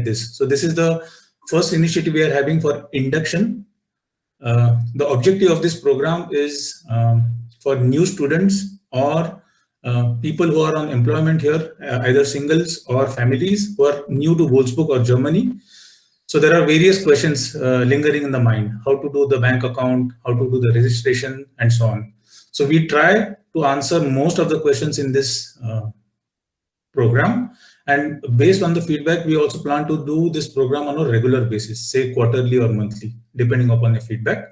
like this. So this is the first initiative we are having for induction. The objective of this program is for new students or people who are on employment here, either singles or families who are new to Wallsbook or Germany. So there are various questions lingering in the mind: how to do the bank account, how to do the registration, and so on. So we try to answer most of the questions in this program. And based on the feedback, we also plan to do this program on a regular basis, say quarterly or monthly, depending upon the feedback.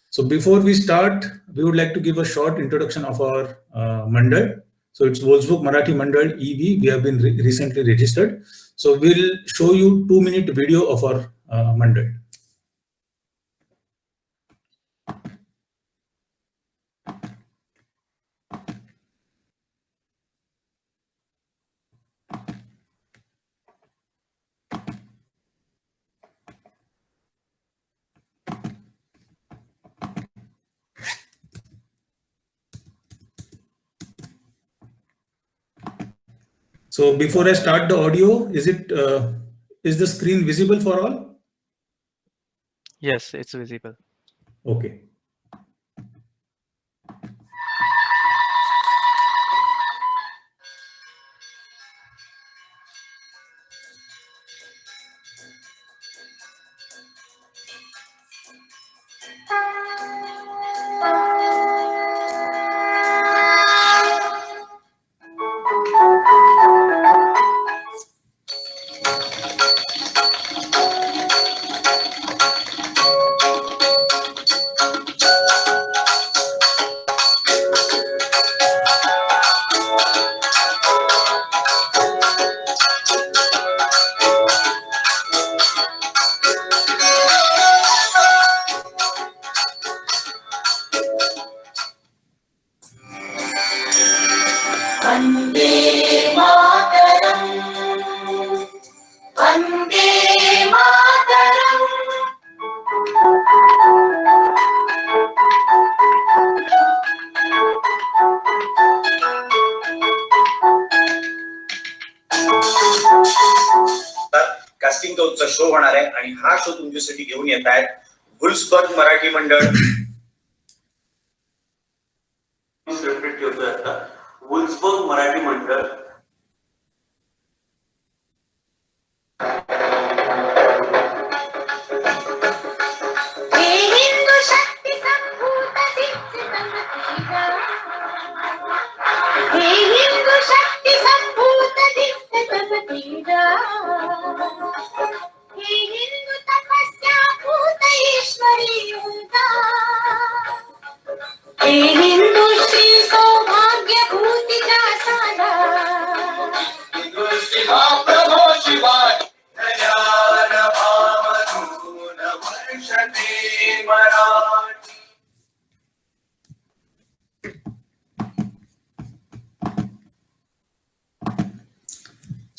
So before we start, we would like to give a short introduction of our Mandal. So it's Wolfsburg Marathi Mandal EV. We have been recently registered. So we'll show you 2-minute video of our Mandal. So before I start the audio, is the screen visible for all? Yes, it's visible. Okay. कास्टिंगचा show होणार आहे आणि हा show तुमच्यासाठी घेऊन येत आहेत Wolfsburg Marathi मंडळ. सेलिब्रेट करतोय आता वुल्सबर्ग मराठी मंडळ.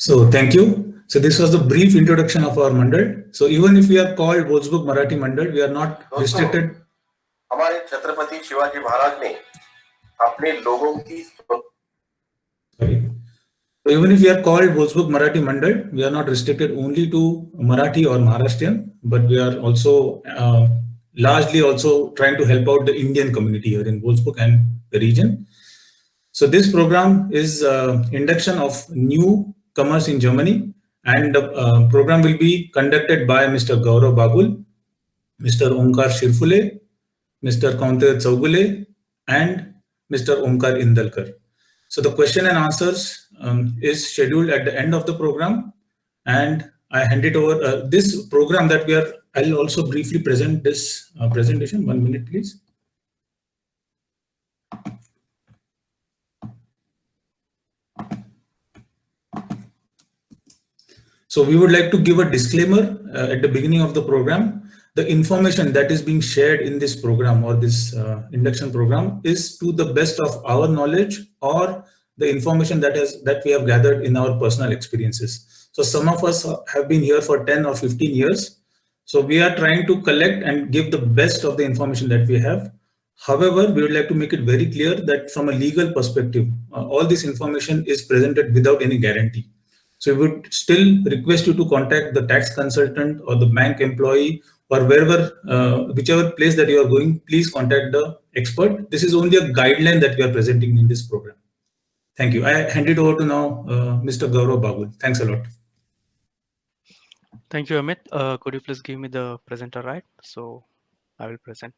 So thank you. So this was the brief introduction of our Mandal. So even if we are called Wallsbook Marathi Mandal, we are not restricted. हमारे छत्रपति शिवाजी महाराज ने अपने लोगों की Sorry. So even if we are called Wolfsburg Marathi Mandal, we are not restricted only to Marathi or Maharashtrian, but we are also largely also trying to help out the Indian community here in Wolfsburg and the region. So this program is induction of newcomers in Germany, and the program will be conducted by Mr. Gaurav Bagul, Mr. Omkar Shirfule, Mr. Kaunter Chaugule, and Mr. Omkar Indalkar. So the question and answers is scheduled at the end of the program, and I hand it over. This program that we are, I'll also briefly present this presentation. 1 minute, please. So we would like to give a disclaimer at the beginning of the program. The information that is being shared in this program or this induction program is to the best of our knowledge or the information that we have gathered in our personal experiences. So some of us have been here for 10 or 15 years. So we are trying to collect and give the best of the information that we have. However, we would like to make it very clear that from a legal perspective, all this information is presented without any guarantee. So we would still request you to contact the tax consultant or the bank employee, or wherever, whichever place that you are going, please contact the expert. This is only a guideline that we are presenting in this program. Thank you. I hand it over to now Mr. Gaurav Bagul. Thanks a lot. Thank you, Amit. Could you please give me the presenter right? So I will present.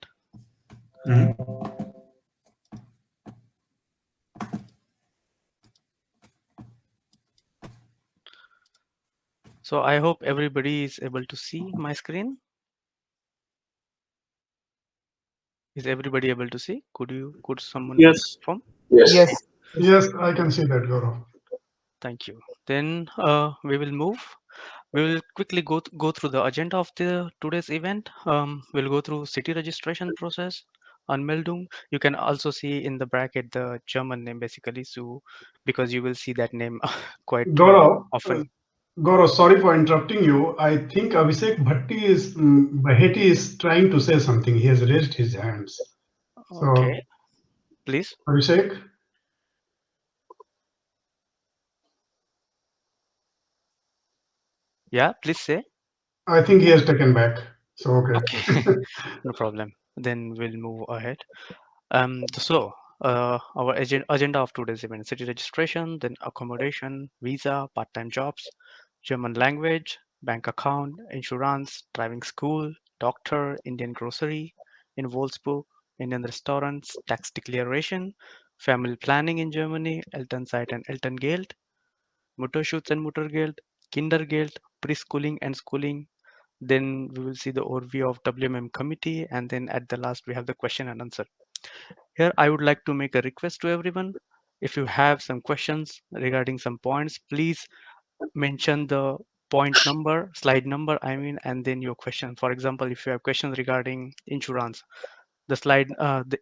So I hope everybody is able to see my screen. Is everybody able to see? Could someone confirm? Yes. Yes, I can see that, Gaurav. Thank you. Then we will move. We will quickly go through the agenda of the today's event. We'll go through city registration process, Anmeldung. You can also see in the bracket the German name basically, so because you will see that name quite often. Gaurav, sorry for interrupting you. I think Abhishek Baheti is trying to say something. He has raised his hands. So, Okay, please. Abhishek? Yeah, please say. I think he has taken back. So, Okay, no problem. Then we'll move ahead. So our agenda of today's event: city registration, then accommodation, visa, part-time jobs, German language, bank account, insurance, driving school, doctor, Indian grocery in Wolfsburg, Indian restaurants, tax declaration, family planning in Germany, Elternzeit and Elterngeld, Mutterschutz and Muttergeld, Kindergeld, preschooling and schooling. Then we will see the overview of WMM committee, and then at the last we have the question and answer. Here, I would like to make a request to everyone. If you have some questions regarding some points, please mention the point number, slide number, I mean, and then your question. For example, if you have questions regarding insurance, the slide,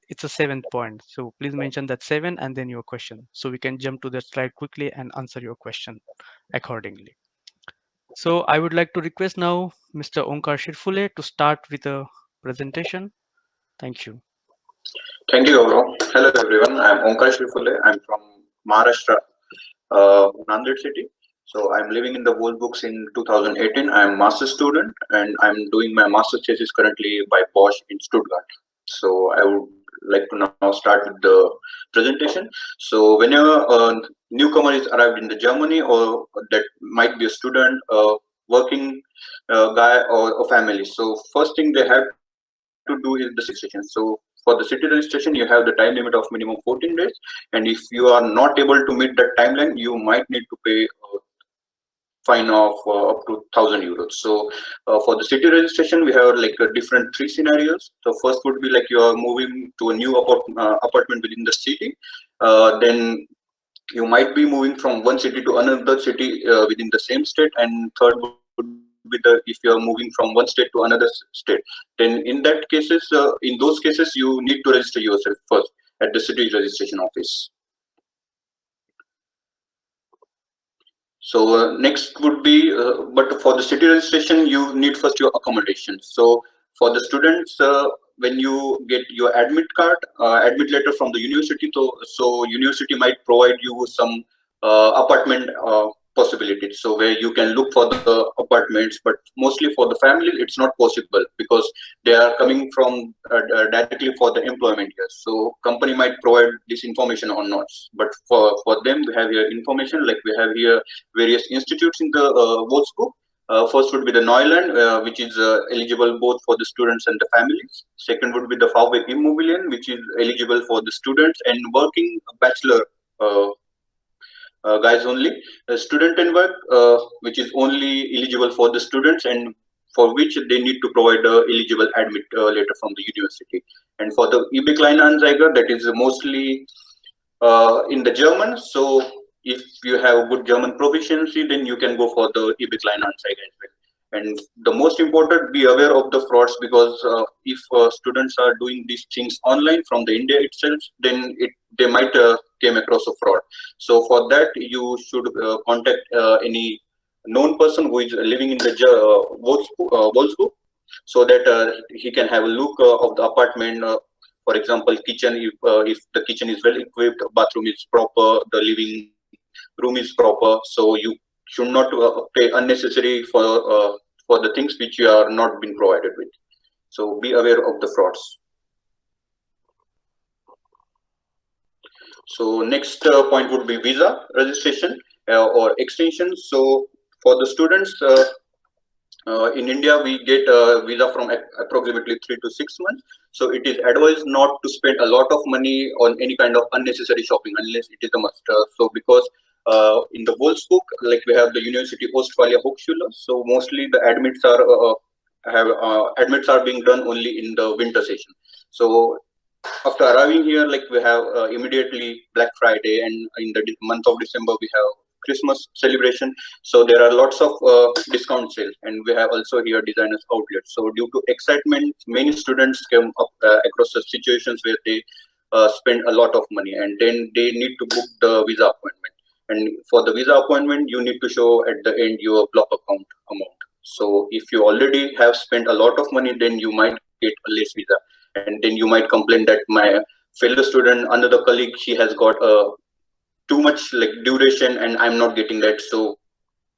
it's a 7th point. So please mention that 7 and then your question. So we can jump to that slide quickly and answer your question accordingly. So I would like to request now Mr. Onkar Shirfule to start with a presentation. Thank you. Thank you, Gaurav. Hello, everyone. I'm Onkar Shirfule. I'm from Maharashtra, Nanded city. So I'm living in the Wallsbook in 2018. I'm master's student and I'm doing my master's thesis currently by Bosch in Stuttgart. So I would like to now start with the presentation. So when a newcomer is arrived in the Germany, or that might be a student, working guy, or a family. So first thing they have to do is the registration. So for the city registration, you have the time limit of minimum 14 days. And if you are not able to meet that timeline, you might need to pay a fine of up to 1,000 euros. So for the city registration, we have like different 3 scenarios. The first would be like you are moving to a new apartment within the city. Then you might be moving from one city to another city within the same state. And third would be if you are moving from one state to another state. Then in those cases, you need to register yourself first at the city registration office. So next would be, but for the city registration, you need first your accommodation. So for the students, when you get your admit card, admit letter from the university, so university might provide you some apartment possibilities. So where you can look for the apartments, but mostly for the family, it's not possible because they are coming from directly for the employment here. So company might provide this information or not. But for them, we have here information, like we have here various institutes in the Wallsbook. First would be the Neuland, which is eligible both for the students and the families. Second would be the VW Immobilien, which is eligible for the students and working bachelor guys only. Student and work, which is only eligible for the students and for which they need to provide eligible admit letter from the university. And for the IBAN Kleinanzeiger, that is mostly in the German. So if you have good German proficiency, then you can go for the IBAN Kleinanzeiger as well. And the most important, be aware of the frauds, because if students are doing these things online from the India itself, then they might came across a fraud. So for that, you should contact any known person who is living in the Wallsbook, so that he can have a look of the apartment. For example, kitchen, if the kitchen is well equipped, bathroom is proper, the living room is proper, so you should not pay unnecessary for the things which you are not been provided with. So be aware of the frauds. So next point would be visa registration or extension. So for the students in India, we get a visa from approximately 3 to 6 months. So it is advised not to spend a lot of money on any kind of unnecessary shopping unless it is a must. So because in the Wallsbook, like we have the University Ostfalia Hochschule, so mostly the admits are being done only in the winter session. So after arriving here, like we have immediately Black Friday, and in the month of December we have Christmas celebration. So there are lots of discount sales, and we have also here designers outlets. So due to excitement, many students come up across the situations where they spend a lot of money, and then they need to book the visa appointment. And for the visa appointment, you need to show at the end your block account amount. So if you already have spent a lot of money, then you might get a less visa, and then you might complain that my fellow student, another colleague, he has got too much like duration and I'm not getting that. So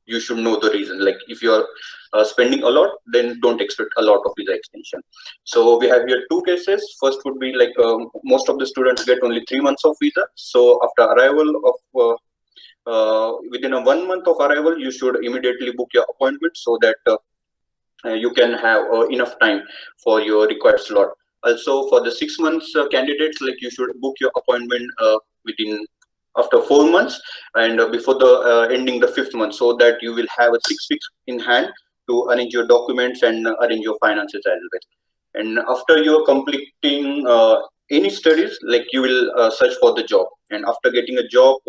you should know the reason. Like if you are spending a lot, then don't expect a lot of visa extension. So we have here two cases. First would be like most of the students get only 3 months of visa. So after arrival of within a 1 month of arrival, you should immediately book your appointment so that you can have enough time for your required slot. Also for the 6 months candidates, like you should book your appointment within after 4 months and before the ending the 5th month, so that you will have a 6 weeks in hand to arrange your documents and arrange your finances as well. And after you're completing any studies, like you will search for the job, and after getting a job,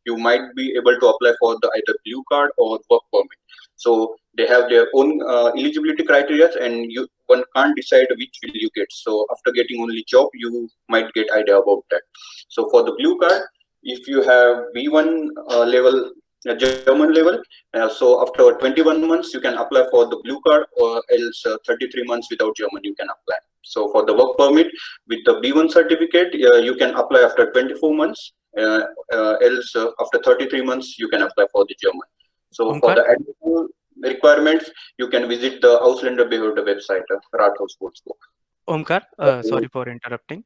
you might be able to apply for the either blue card or work permit. So they have their own eligibility criteria, and one can't decide which will you get. So after getting only job, you might get idea about that. So for the blue card, if you have B1 level, German level, so after 21 months you can apply for the blue card, or else 33 months without German you can apply. So for the work permit with the B1 certificate, you can apply after 24 months, else after 33 months you can apply for the German. So for the additional requirements, you can visit the Ausländer Behörde website, Rathaus Wolfsburg. Omkar, sorry for interrupting.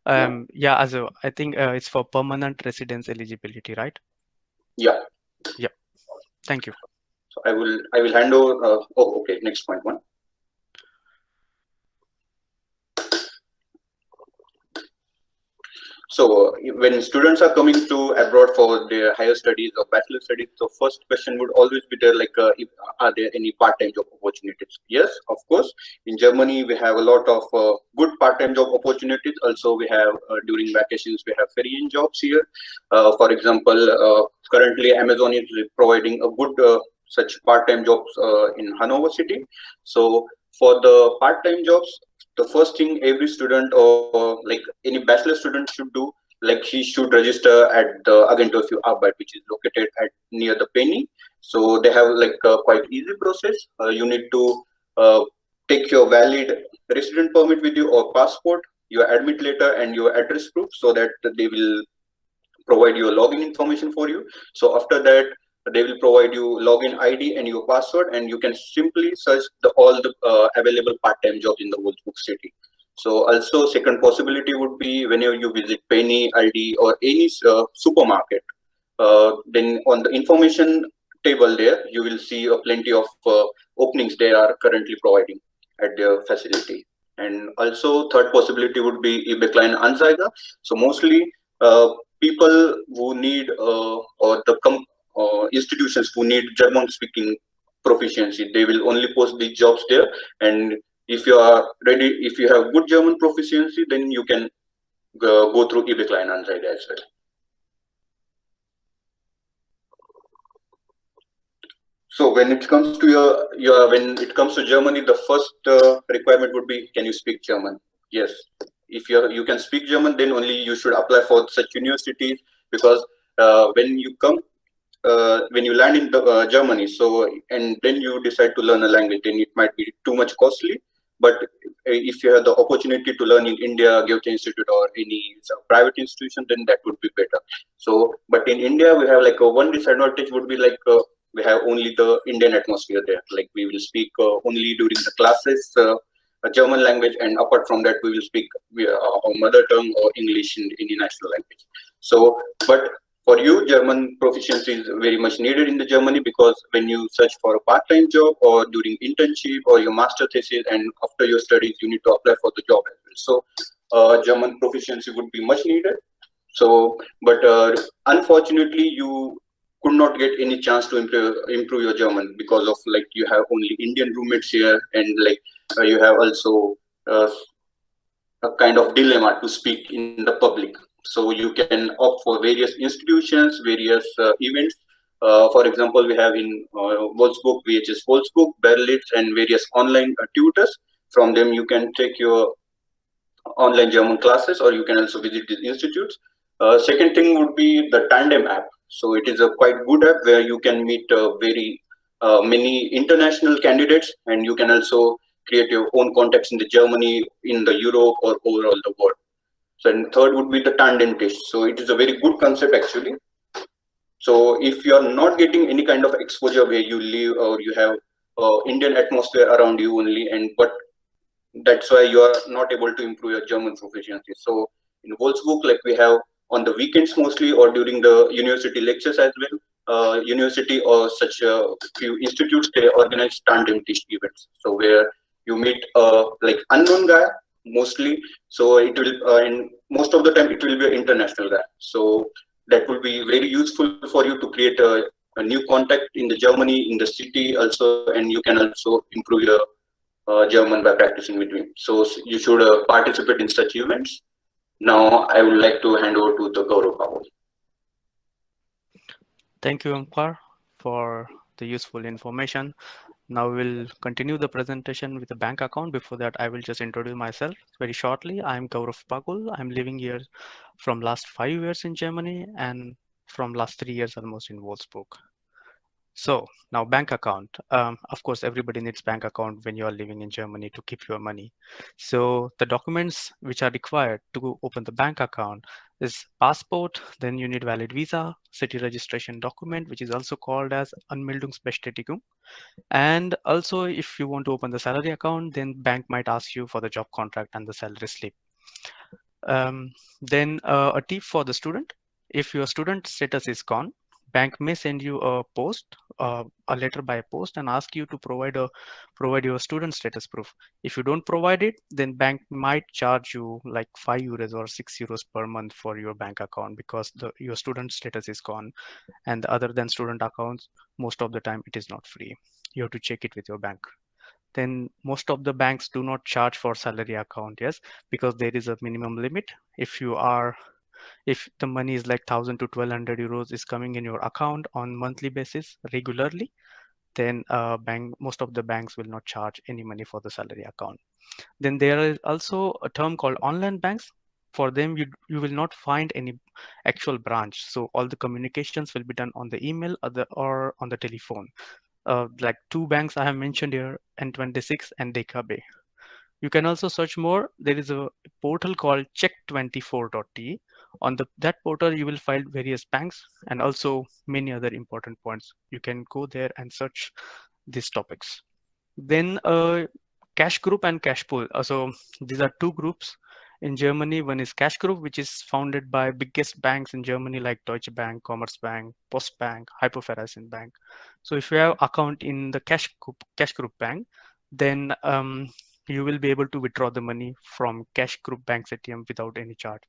Yeah, also I think it's for permanent residence eligibility, right? Yeah. Yeah. Thank you. So I will hand over. Oh, okay. Next point one. So when students are coming to abroad for their higher studies or bachelor studies, the first question would always be there, like, are there any part-time job opportunities? Yes, of course. In Germany, we have a lot of good part-time job opportunities. Also, we have during vacations, we have ferrying jobs here. For example, currently Amazon is providing a good such part-time jobs in Hanover city. So for the part-time jobs, the first thing every student or like any bachelor student should do, like he should register at the Agentur für Arbeit, which is located at near the Penny. So they have like a quite easy process. You need to take your valid resident permit with you or passport, your admit letter and your address proof, so that they will provide your login information for you. So after that, they will provide you login ID and your password, and you can simply search all the available part-time jobs in the Wolfsburg city. So also second possibility would be whenever you visit Penny, Aldi or any supermarket, then on the information table there, you will see plenty of openings they are currently providing at their facility. And also third possibility would be IBAN Anzeige. So mostly people who need or the institutions who need German speaking proficiency, they will only post the jobs there. And if you are ready, if you have good German proficiency, then you can go through IBAN Anzeige as well. So when it comes to when it comes to Germany, the first requirement would be, can you speak German? Yes. If you can speak German, then only you should apply for such universities, because when you come, when you land in the, Germany, so and then you decide to learn a language, then it might be too much costly. But if you have the opportunity to learn in India, Goethe Institute or any private institution, then that would be better. So, but in India, we have like one disadvantage would be like we have only the Indian atmosphere there. Like we will speak only during the classes a German language, and apart from that, we will speak our mother tongue or English in any national language. So, but for you, German proficiency is very much needed in the Germany, because when you search for a part-time job or during internship or your master thesis and after your studies, you need to apply for the job as well. So German proficiency would be much needed. So, but unfortunately, you could not get any chance to improve your German, because of like you have only Indian roommates here, and like you have also a kind of dilemma to speak in the public. So you can opt for various institutions, various events. For example, we have in Wallsbook, VHS Wallsbook, Berlitz, and various online tutors. From them, you can take your online German classes, or you can also visit these institutes. Second thing would be the Tandem app. So it is a quite good app where you can meet very many international candidates, and you can also create your own contacts in the Germany, in the Europe, or overall the world. So, and third would be the Tandem test. So it is a very good concept actually. So if you are not getting any kind of exposure where you live, or you have Indian atmosphere around you only, and but that's why you are not able to improve your German proficiency. So in Wolfsburg, like we have on the weekends mostly, or during the university lectures as well, university or such a few institutes, they organize tandem test events. So where you meet like unknown guy mostly. So it will, and most of the time it will be an international guy. So that will be very useful for you to create a new contact in the Germany, in the city also, and you can also improve your German by practicing with me. So you should participate in such events. Now I would like to hand over to the Gaurav Pawal. Thank you, Omkar, for the useful information. Now we'll continue the presentation with a bank account. Before that, I will just introduce myself very shortly. I'm Gaurav Pagul. I'm living here from last 5 years in Germany, and from last 3 years almost in Wolfsburg. So now bank account. Of course, everybody needs bank account when you are living in Germany to keep your money. So the documents which are required to open the bank account is passport, then you need valid visa, city registration document, which is also called as Anmeldungsbestätigung. And also, if you want to open the salary account, then bank might ask you for the job contract and the salary slip. Then a tip for the student: if your student status is gone, bank may send you a post, a letter by post, and ask you to provide your student status proof. If you don't provide it, then bank might charge you like €5 or €6 per month for your bank account, because your student status is gone. And other than student accounts, most of the time it is not free. You have to check it with your bank. Then most of the banks do not charge for salary account, yes, because there is a minimum limit. If the money is like 1,000 to 1,200 euros is coming in your account on monthly basis regularly, then most of the banks will not charge any money for the salary account. Then there is also a term called online banks. For them, you will not find any actual branch. So all the communications will be done on the email or on the telephone. Like 2 banks I have mentioned here, N26 and DKB. You can also search more. There is a portal called check24.de. On that portal, you will find various banks and also many other important points. You can go there and search these topics. Then cash group and cash pool. So these are 2 groups in Germany. One is cash group, which is founded by biggest banks in Germany like Deutsche Bank, Commerzbank, Postbank, Hypovereisen Bank. So if you have account in the cash group bank, then you will be able to withdraw the money from cash group bank's ATM without any charge.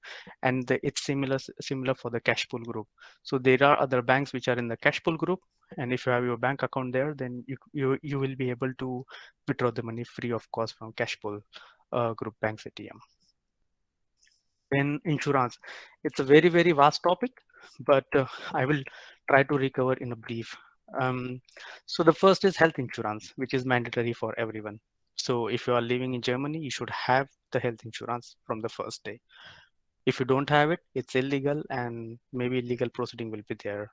And it's similar for the cash pool group. So there are other banks which are in the cash pool group, and if you have your bank account there, then you will be able to withdraw the money free of cost from cash pool group bank's ATM. Then insurance. It's a very, very vast topic, but I will try to recover in a brief. So the first is health insurance, which is mandatory for everyone. So if you are living in Germany, you should have the health insurance from the first day. If you don't have it, it's illegal, and maybe legal proceeding will be there.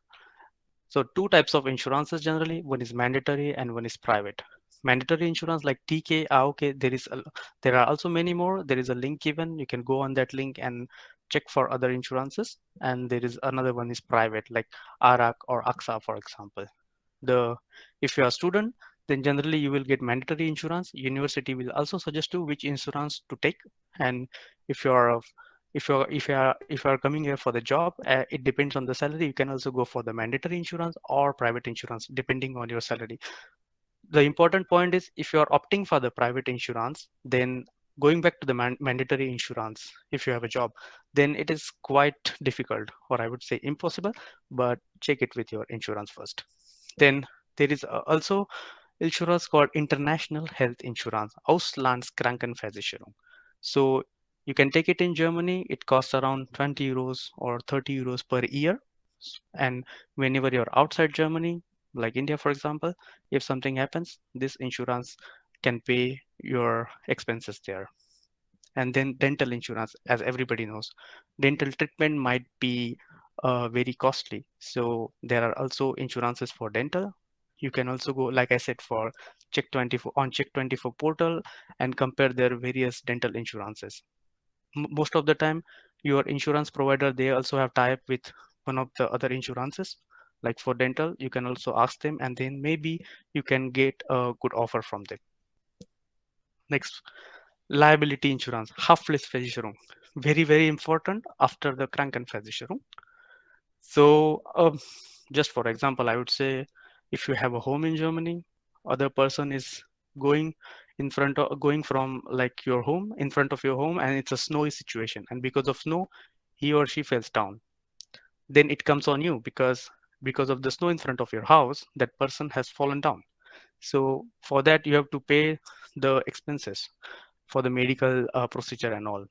So 2 types of insurances generally. One is mandatory and one is private. Mandatory insurance like TK, AOK, there are also many more. There is a link given. You can go on that link and check for other insurances. And there is another one is private, like ARAC or AXA, for example. if you are a student, then generally you will get mandatory insurance. University will also suggest you which insurance to take. And if you are if you are coming here for the job, it depends on the salary. You can also go for the mandatory insurance or private insurance depending on your salary. The important point is, if you are opting for the private insurance, then going back to the mandatory insurance, if you have a job, then it is quite difficult, or I would say impossible, but check it with your insurance first. Then there is also insurance called international health insurance, Auslandskrankenversicherung. So you can take it in Germany. It costs around 20 euros or 30 euros per year. And whenever you're outside Germany, like India, for example, if something happens, this insurance can pay your expenses there. And then dental insurance, as everybody knows, dental treatment might be very costly. So there are also insurances for dental. You can also go, like I said, for Check24 on Check24 portal and compare their various dental insurances. Most of the time, your insurance provider, they also have tie-up with one of the other insurances. Like for dental, you can also ask them, and then maybe you can get a good offer from them. Next, liability insurance, Haftpflichtversicherung, very, very important after the Krankenversicherung. So just for example, I would say, if you have a home in Germany, other person is going from like your home, in front of your home, and it's a snowy situation, and because of snow, he or she falls down. Then it comes on you, because of the snow in front of your house, that person has fallen down. So for that, you have to pay the expenses for the medical procedure and all.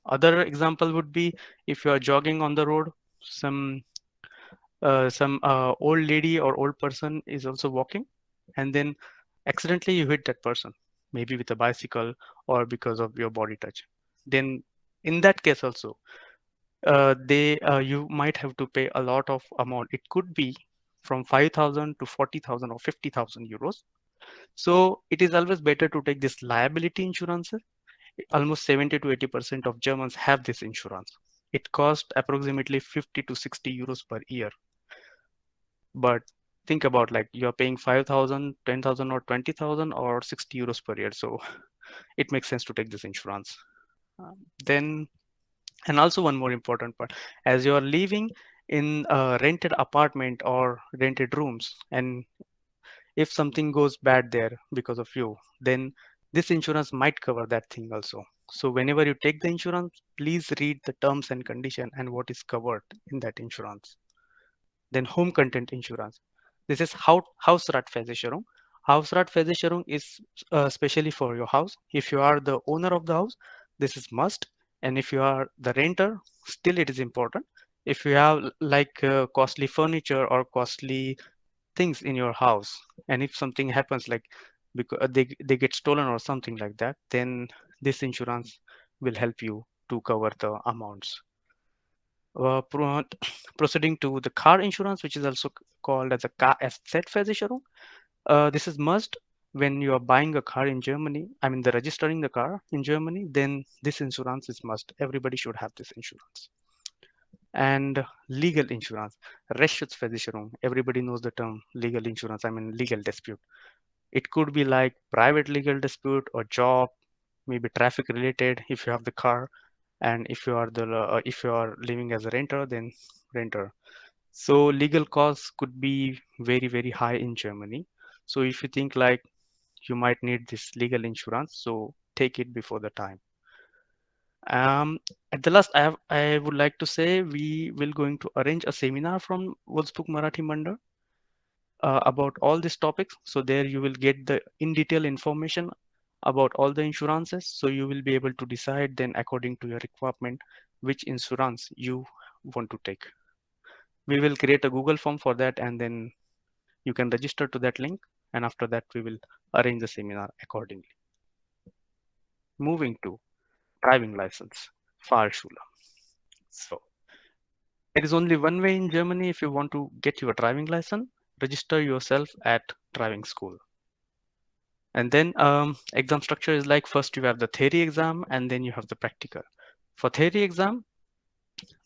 Other example would be, if you are jogging on the road, some old lady or old person is also walking, and then accidentally you hit that person, maybe with a bicycle or because of your body touch. Then in that case also, you might have to pay a lot of amount. It could be from 5,000 to 40,000 or 50,000 euros. So it is always better to take this liability insurance. Almost 70 to 80% of Germans have this insurance. It costs approximately 50 to 60 euros per year. But think about, like, you're paying 5,000, 10,000 or 20,000 or 60 euros per year. So it makes sense to take this insurance. Then, and also one more important part, as you're living in a rented apartment or rented rooms, and if something goes bad there because of you, then this insurance might cover that thing also. So whenever you take the insurance, please read the terms and condition and what is covered in that insurance. Then home content insurance. This is Hausratversicherung. Hausratversicherung is specially for your house. If you are the owner of the house, this is must. And if you are the renter, still it is important. If you have like costly furniture or costly things in your house, and if something happens, like because they get stolen or something like that, then this insurance will help you to cover the amounts. Proceeding to the car insurance, which is also called as a Kfz-Versicherung. This is must when you are buying a car in Germany. I mean, the registering the car in Germany, then this insurance is must. Everybody should have this insurance. And legal insurance, Rechtsschutzversicherung. Everybody knows the term legal insurance. I mean, legal dispute. It could be like private legal dispute or job, maybe traffic related if you have the car, and if you are living as a renter, then renter. So legal costs could be very, very high in Germany. So if you think like you might need this legal insurance, so take it before the time. At the last, I would like to say we will going to arrange a seminar from Wallsbook Marathi Mandal about all these topics. So there you will get the in detail information about all the insurances. So you will be able to decide then according to your requirement which insurance you want to take. We will create a Google form for that, and then you can register to that link. And after that, we will arrange the seminar accordingly. Moving to driving license, Fahrschule. So there is only one way in Germany if you want to get your driving license. Register yourself at driving school. And then exam structure is like, first you have the theory exam and then you have the practical. For theory exam,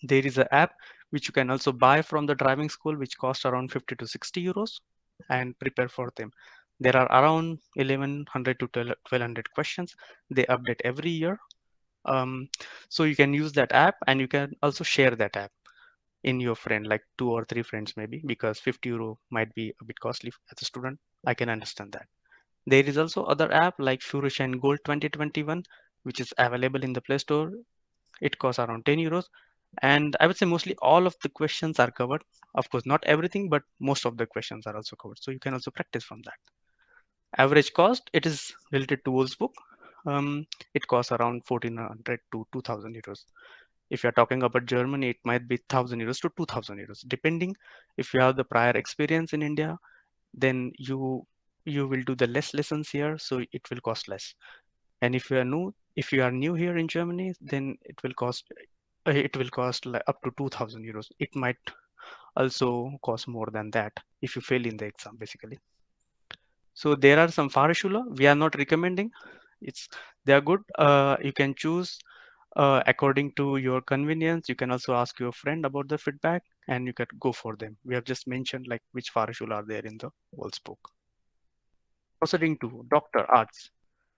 there is an app which you can also buy from the driving school, which costs around 50 to 60 euros. and prepare for them. There are around 1100 to 1200 questions. They update every year. So you can use that app, and you can also share that app in your friend, like 2 or 3 friends maybe, because 50 euro might be a bit costly as a student. I can understand that. There is also other app like Furushine Gold 2021, which is available in the Play Store. It costs around 10 euros. And I would say mostly all of the questions are covered. Of course, not everything, but most of the questions are also covered. So you can also practice from that. Average cost, it is related to Wallsbook. It costs around 1400 to 2000 euros. If you're talking about Germany, it might be 1000 euros to 2000 euros, depending. If you have the prior experience in India, then you will do the less lessons here, so it will cost less. And if you are new here in Germany, then it will cost like up to 2000 euros. It might also cost more than that if you fail in the exam, basically. So there are some Fahrschule. We are not recommending. They are good. You can choose according to your convenience. You can also ask your friend about the feedback, and you can go for them. We have just mentioned like which Fahrschule are there in the Wallsbook. Proceeding to doctor arts,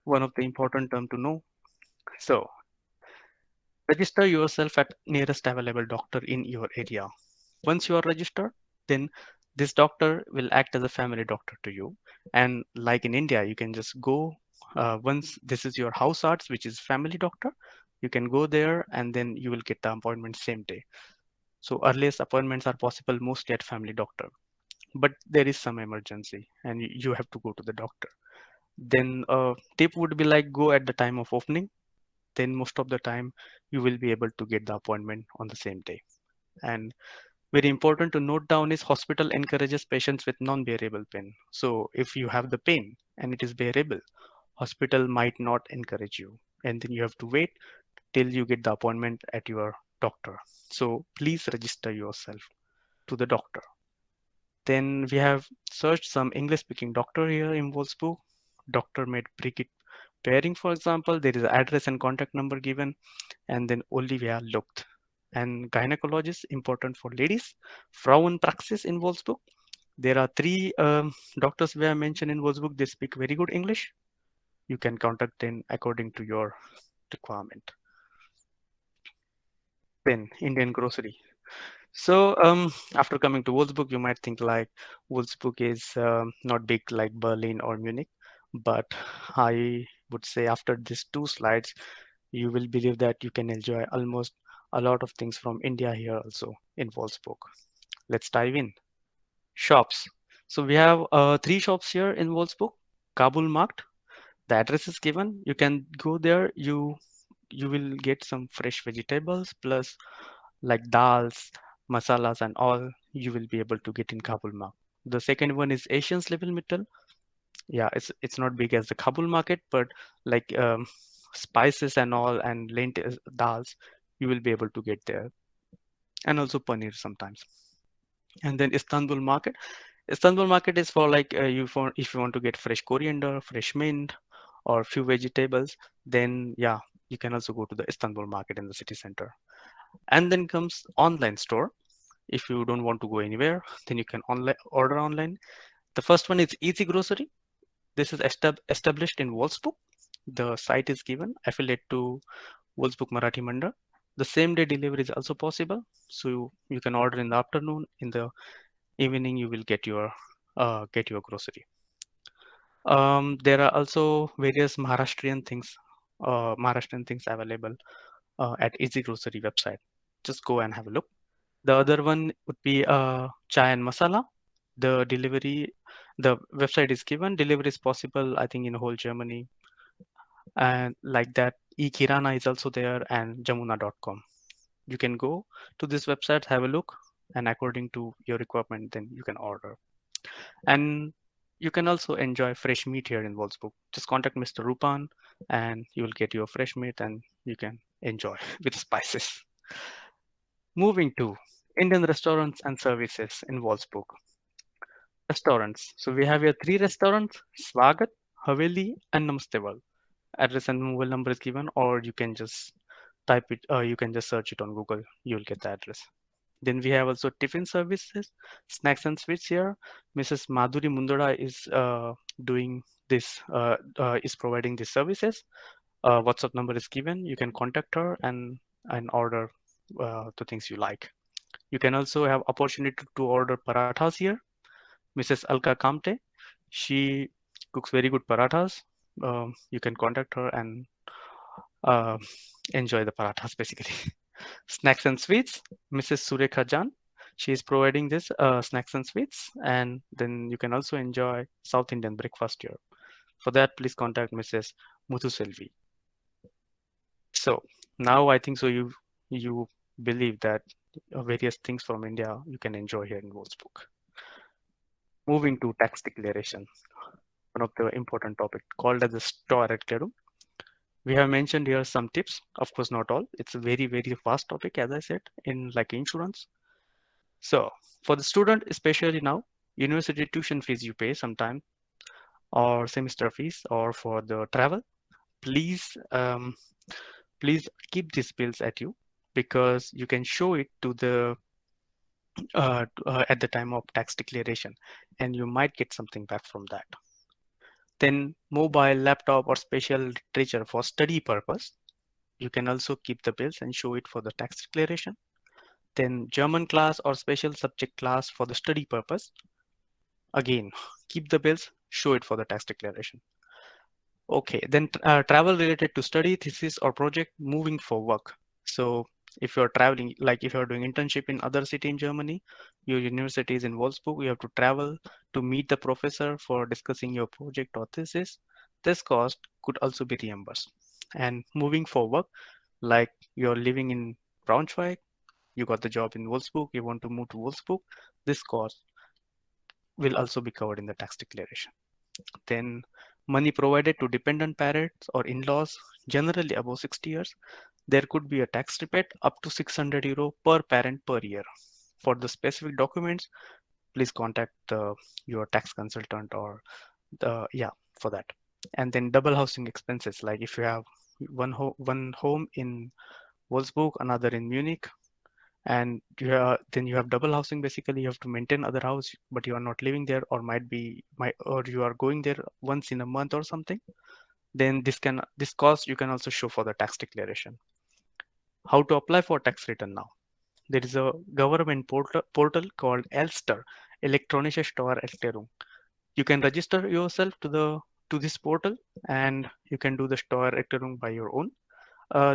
one of the important term to know. So register yourself at nearest available doctor in your area. Once you are registered, then this doctor will act as a family doctor to you. And like in India, you can just go once this is your house arts, which is family doctor, you can go there and then you will get the appointment same day. So earliest appointments are possible mostly at family doctor, but there is some emergency and you have to go to the doctor. Then tip would be like go at the time of opening. Then most of the time you will be able to get the appointment on the same day. And very important to note down is hospital encourages patients with non-bearable pain. So if you have the pain and it is bearable, hospital might not encourage you. And then you have to wait till you get the appointment at your doctor. So please register yourself to the doctor. Then we have searched some English speaking doctor here in Wolfsburg. Doctor made Brigitte pairing, for example. There is an address and contact number given, and then Olivia looked. And gynecologist, important for ladies. Frauenpraxis in Wolfsburg. There are 3 doctors we have mentioned in Wallsbook. They speak very good English. You can contact them according to your requirement. Then Indian grocery. So after coming to Wolfsburg, you might think like Wolfsburg is not big like Berlin or Munich, but I would say after these 2 slides, you will believe that you can enjoy almost a lot of things from India here also in Wolfsburg. Let's dive in. Shops. So we have 3 shops here in Wolfsburg. Kabul Markt. The address is given. You can go there. You will get some fresh vegetables plus like dals, masalas, and all. You will be able to get in Kabul Markt. The second one is Asians Level Mittel. Yeah, it's not big as the Kabul market, but like spices and all and lentils, dals, you will be able to get there, and also paneer sometimes. And then Istanbul market. Istanbul market is for like if you want to get fresh coriander, fresh mint, or few vegetables, then yeah, you can also go to the Istanbul market in the city center. And then comes online store. If you don't want to go anywhere, then you can order online. The first one is Easy Grocery. This is established in Wallsbook. The site is given affiliate to Wolfsburg Marathi Mandal. The same day delivery is also possible. So you can order in the afternoon. In the evening, you will get your grocery. There are also various Maharashtrian things available at Easy Grocery website. Just go and have a look. The other one would be Chai and Masala. The website is given. Delivery is possible, I think, in whole Germany. And like that, eKirana is also there, and Jamuna.com. You can go to this website, have a look, and according to your requirement, then you can order. And you can also enjoy fresh meat here in Wolfsburg. Just contact Mr. Rupan and you will get your fresh meat and you can enjoy with spices. Moving to Indian restaurants and services in Wolfsburg. Restaurants. So we have here 3 restaurants, Swagat, Haveli, and Namaste World. Address and mobile number is given, or you can just type it, you can just search it on Google. You'll get the address. Then we have also tiffin services, snacks and sweets here. Mrs. Madhuri Mundara is doing this, is providing these services. WhatsApp number is given. You can contact her and order the things you like. You can also have opportunity to order parathas here. Mrs. Alka Kamte, she cooks very good parathas. You can contact her and enjoy the parathas basically. Snacks and sweets, Mrs. Surekha Jan, she is providing this snacks and sweets, and then you can also enjoy South Indian breakfast here. For that, please contact Mrs. Muthu Selvi. So now I think so you believe that various things from India you can enjoy here in Wallsbook. Moving to tax declaration, one of the important topic called as the Steuererklärung. We have mentioned here some tips, of course not all. It's a very vast topic, as I said, in like insurance. So for the student, especially now, university tuition fees you pay sometime, or semester fees, or for the travel, please please keep these bills at you, because you can show it to the at the time of tax declaration, and you might get something back from that. Then mobile, laptop, or special literature for study purpose, you can also keep the bills and show it for the tax declaration. Then German class or special subject class for the study purpose, again, keep the bills, show it for the tax declaration. Okay, then travel related to study, thesis, or project moving for work. So if you're traveling, like if you're doing internship in other city in Germany, your university is in Wolfsburg, you have to travel to meet the professor for discussing your project or thesis. This cost could also be reimbursed. And moving for work, like you're living in Braunschweig, you got the job in Wolfsburg, you want to move to Wolfsburg, this cost will also be covered in the tax declaration. Then money provided to dependent parents or in-laws, generally above 60 years, there could be a tax rebate up to 600 euro per parent per year. For the specific documents, please contact your tax consultant or for that. And then double housing expenses, like if you have one home in Wolfsburg, another in Munich, and then you have double housing. Basically, you have to maintain other house, but you are not living there, or or you are going there once in a month or something. Then this cost you can also show for the tax declaration. How to apply for tax return now? There is a government portal called Elster, Elektronische Steuererklärung. You can register yourself to this portal, and you can do the Steuererklärung by your own.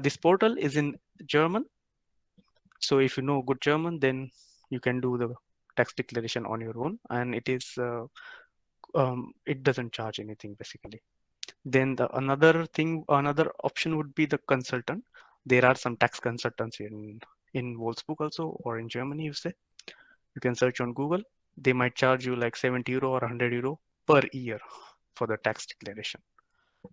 This portal is in German. So if you know good German, then you can do the tax declaration on your own, and it doesn't charge anything basically. Then another option would be the consultant. There are some tax consultants in Wolfsburg also, or in Germany, you say. You can search on Google. They might charge you like 70 euro or 100 euro per year for the tax declaration.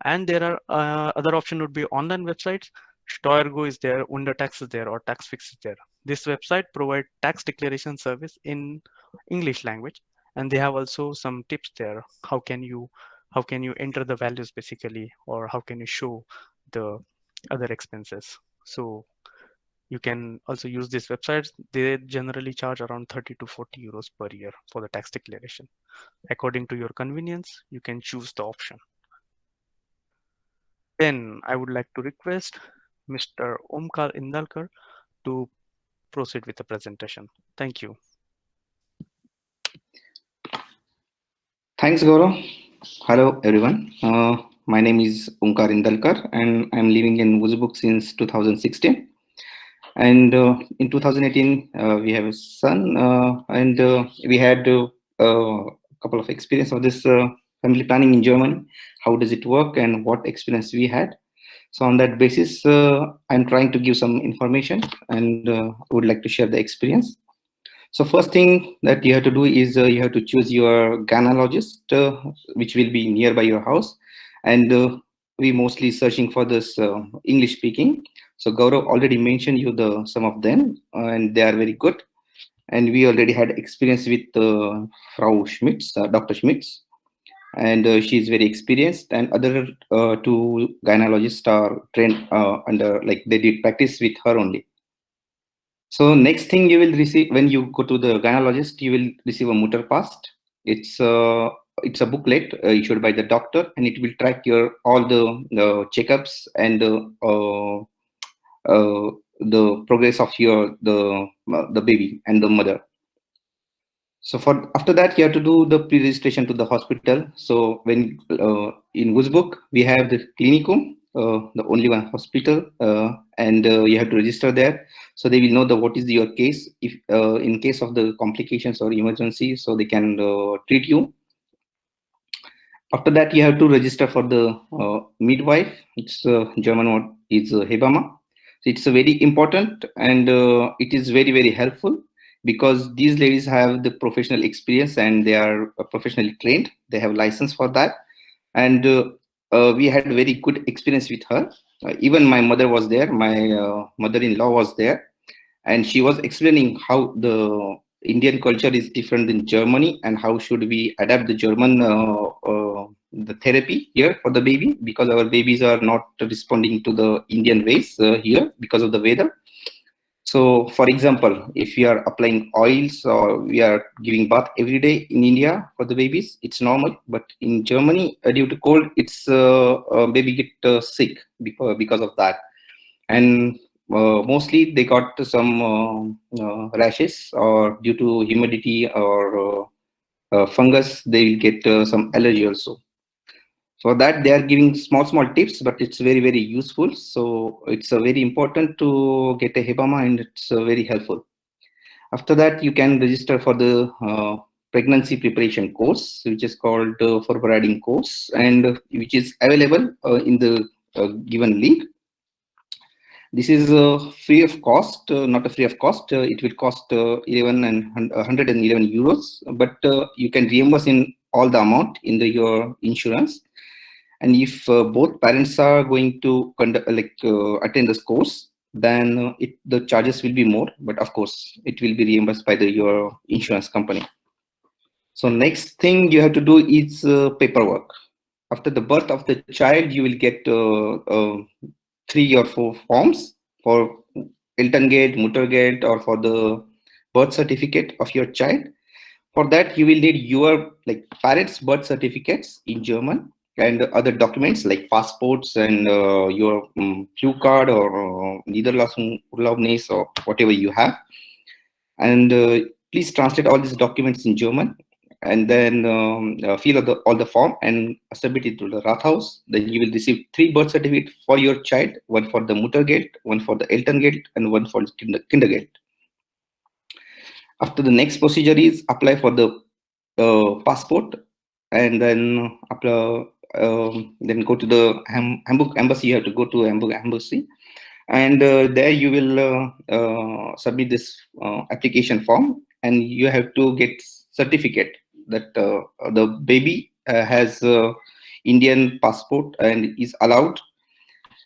And there are other option would be online websites. Steuergo is there, Undertax is there, or Taxfix is there. This website provide tax declaration service in English language, and they have also some tips there. How can you enter the values basically, or how can you show the other expenses? So you can also use these websites. They generally charge around 30 to 40 euros per year for the tax declaration. According to your convenience, you can choose the option. Then I would like to request Mr. Omkar Indalkar to proceed with the presentation. Thank you. Thanks, Gaurav. Hello, everyone. My name is Omkar Indalkar, and I'm living in Wallsbook since 2016. And in 2018, we have a son, and we had a couple of experience of this family planning in Germany. How does it work, and what experience we had? So on that basis, I'm trying to give some information, and I would like to share the experience. So first thing that you have to do is you have to choose your gynecologist, which will be nearby your house. And we mostly searching for this English speaking. So Gaurav already mentioned you some of them, and they are very good. And we already had experience with Frau Schmitz, Dr. Schmitz, and she is very experienced. And other two gynecologists are trained under, like they did practice with her only. So next thing you will receive when you go to the gynecologist, you will receive a mutter pass. It's a booklet issued by the doctor, and it will track your all the checkups and the progress of the baby and the mother. So after that, you have to do the pre-registration to the hospital. So when in Wallsbook, we have the clinicum, the only one hospital, and you have to register there. So they will know what is your case. If in case of the complications or emergency, so they can treat you. After that, you have to register for the midwife. It's German word is Hebamme. So it's very important, and it is very, very helpful, because these ladies have the professional experience and they are professionally trained. They have license for that, and we had very good experience with her. Even my mother was there. My mother-in-law was there, and she was explaining how the Indian culture is different in Germany and how should we adapt the German the therapy here for the baby, because our babies are not responding to the Indian ways here because of the weather. So, for example, if we are applying oils or we are giving bath every day in India for the babies, it's normal. But in Germany, due to cold, it's baby get sick because of that. And mostly they got some rashes, or due to humidity or fungus, they will get some allergy also. For that, they are giving small tips, but it's very, very useful. So it's very important to get a Hebamme, and it's very helpful. After that, you can register for the pregnancy preparation course, which is called vorbereitung course, and which is available in the given link. This is free of cost, not a free of cost. It will cost 111 euros, but you can reimburse in all the amount in your insurance. And if both parents are going to attend this course, then the charges will be more, but of course it will be reimbursed by your insurance company. So next thing you have to do is paperwork. After the birth of the child, you will get 3 or 4 forms for Elternzeit, Muttergeld, or for the birth certificate of your child. For that, you will need your parents' birth certificates in German, and other documents like passports and your flu card or Niederlassung Urlaubnis or whatever you have. And please translate all these documents in German, and then fill out all the form and submit it to the Rathaus. Then you will receive 3 birth certificates for your child, one for the Muttergeld, one for the Elterngeld, and one for the Kindergeld. After, the next procedure is apply for the passport, and then apply, then go to the Hamburg embassy. You have to go to Hamburg embassy, and there you will submit this application form, and you have to get certificate that the baby has Indian passport and is allowed.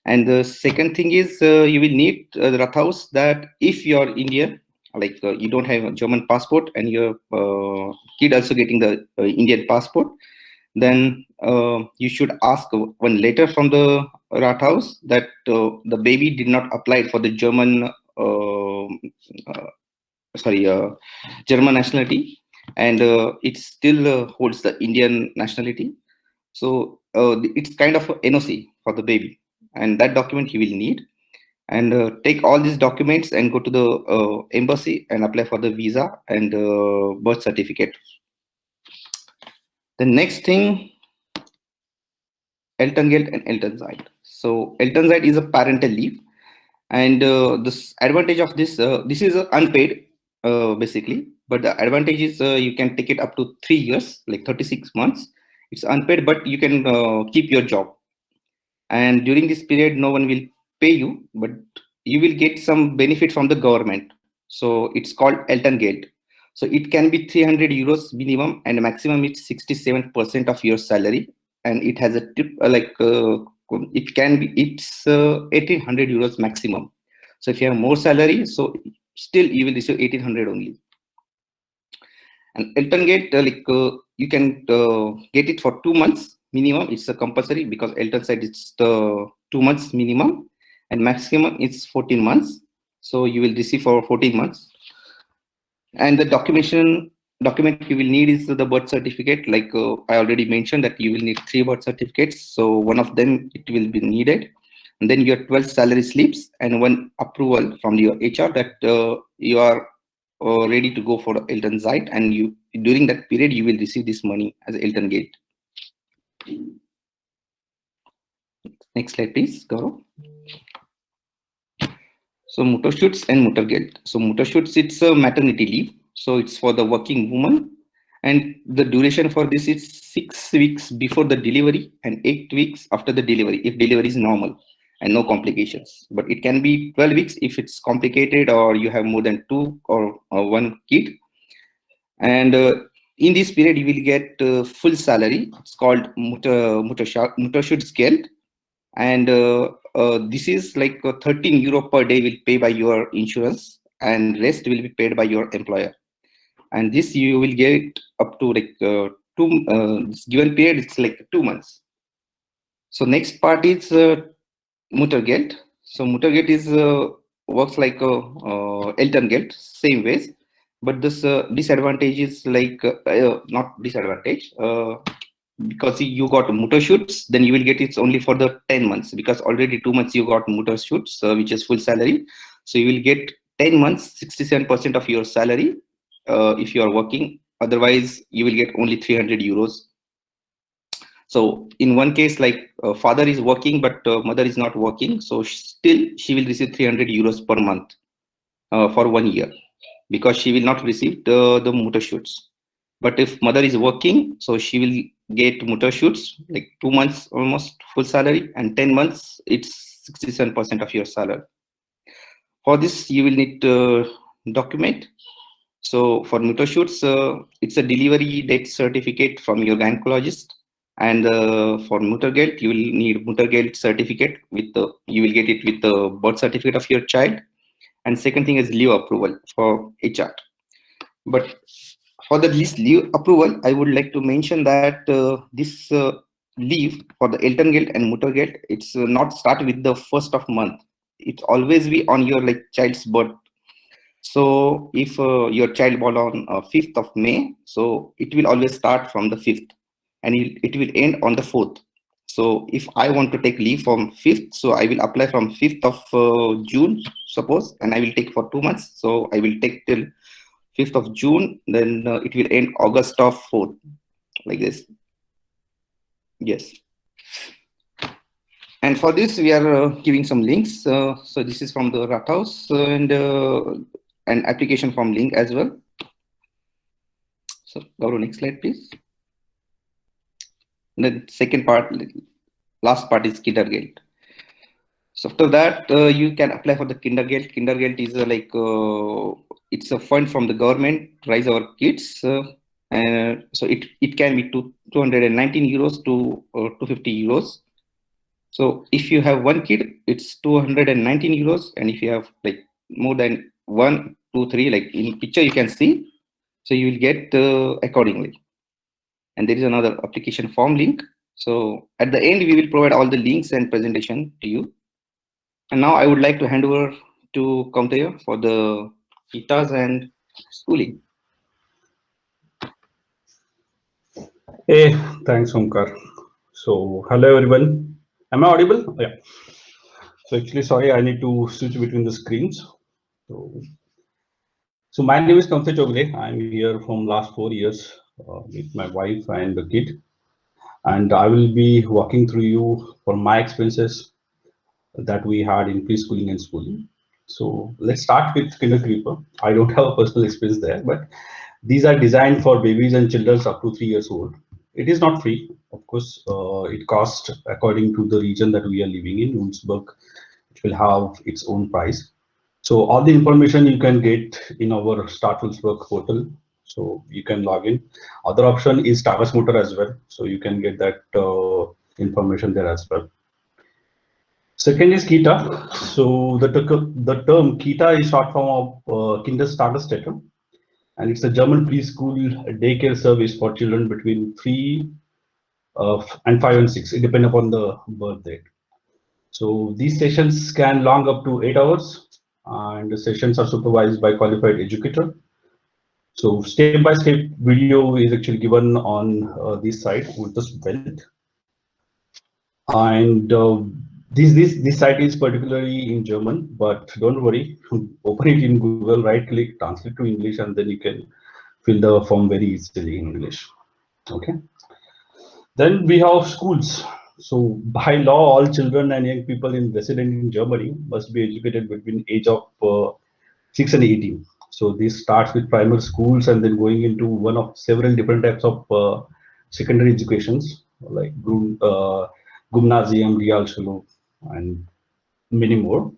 And the second thing is you will need the Rathaus that if you are Indian, you don't have a German passport, and your kid also getting the Indian passport, then you should ask one letter from the Rathaus that the baby did not apply for the German German nationality, and it still holds the Indian nationality. So it's kind of a NOC for the baby, and that document you will need. And take all these documents and go to the embassy and apply for the visa and birth certificate. The next thing, Elterngeld and Elternzeit. So Elternzeit is a parental leave, and this advantage of this is unpaid basically, but the advantage is you can take it up to 3 years, like 36 months. It's unpaid, but you can keep your job, and during this period no one will pay you, but you will get some benefit from the government. So it's called Elterngeld. So it can be 300 euros minimum, and maximum is 67% of your salary, and it has a tip it can be, it's 1800 euros maximum. So if you have more salary, so still you will receive 1800 only. And Elterngeld, you can get it for 2 months minimum. It's a compulsory, because Elternzeit it's the 2 months minimum, and maximum is 14 months. So you will receive for 14 months. And the document you will need is the birth certificate. Like I already mentioned that you will need 3 birth certificates. So one of them, it will be needed. And then your 12 salary slips and 1 approval from your HR that you are ready to go for Elternzeit, and you during that period you will receive this money as Elterngeld. Next slide, please, Gaurav. So Mutterschutz and Muttergeld. So Mutterschutz, it's a maternity leave. So it's for the working woman, and the duration for this is 6 weeks before the delivery and 8 weeks after the delivery if delivery is normal and no complications. But it can be 12 weeks if it's complicated or you have more than 2 or 1 kid. And in this period you will get full salary. It's called Mutterschutz Geld, and this is like 13 euro per day will pay by your insurance, and rest will be paid by your employer. And this you will get up to like this given period, it's like 2 months. So next part is Muttergeld. So Muttergeld is works like Elterngeld, same ways, but this disadvantage is like not disadvantage, because you got Mutterschutz, then you will get it only for the 10 months, because already 2 months you got Mutterschutz, which is full salary. So you will get 10 months 67% of your salary if you are working. Otherwise you will get only 300 euros. So in one case, like father is working but mother is not working, so still she will receive 300 euros per month for 1 year, because she will not receive the Mutterschutz. But if mother is working, so she will get Mutterschutz, like 2 months almost full salary, and 10 months it's 67% of your salary. For this you will need document. So for Mutterschutz, it's a delivery date certificate from your gynecologist. And for Muttergeld, you will need Muttergeld certificate with you will get it with the birth certificate of your child. And second thing is leave approval for HR. But for the leave approval, I would like to mention that this leave for the Elterngeld and Muttergeld, it's not start with the 1st of month. It's always be on your like child's birth. So if your child born on 5th of May, so it will always start from the 5th. And it will end on the 4th. So if I want to take leave from 5th, so I will apply from 5th of June, suppose, and I will take for 2 months. So I will take till 5th of June, then it will end August of 4th, like this. Yes. And for this, we are giving some links. So this is from the Rathaus and an application form link as well. So go to next slide, please. The second part, last part is Kindergeld. So after that, you can apply for the Kindergeld. Kindergeld is like it's a fund from the government to raise our kids. So it can be 219 euros to 250 euros. So if you have 1 kid, it's 219 euros, and if you have like more than 1, 2, 3, like in picture you can see, so you will get accordingly. And there is another application form link. So at the end, we will provide all the links and presentation to you. And now I would like to hand over to Kaunteya for the KITAs and schooling. Hey, thanks, Omkar. So hello everyone. Am I audible? Yeah. So actually, sorry, I need to switch between the screens. So my name is Kaunteya Chogle. I'm here from last 4 years with my wife and the kid. And I will be walking through you for my experiences that we had in preschooling and schooling. So let's start with Kindergeld. I don't have a personal experience there, but these are designed for babies and children up to 3 years old. It is not free, of course. It costs according to the region that we are living in. Wolfsburg, it will have its own price. So all the information you can get in our Start Wolfsburg portal. So you can log in. Other option is Tagas Motor as well. So you can get that information there as well. Second is KITA. So the term KITA is short form of Kindergarten, and it's a German preschool daycare service for children between 3 and 5 and 6, depending upon the birth date. So these sessions can long up to 8 hours, and the sessions are supervised by qualified educator. So step-by-step video is actually given on this site with this Wealth, and this site is particularly in German, but don't worry, open it in Google, right-click, translate to English, and then you can fill the form very easily in English. Okay. Then we have schools. So by law, all children and young people resident in Germany must be educated between age of 6 and 18. So this starts with primary schools and then going into one of several different types of secondary educations like Gymnasium, Realschule, and many more.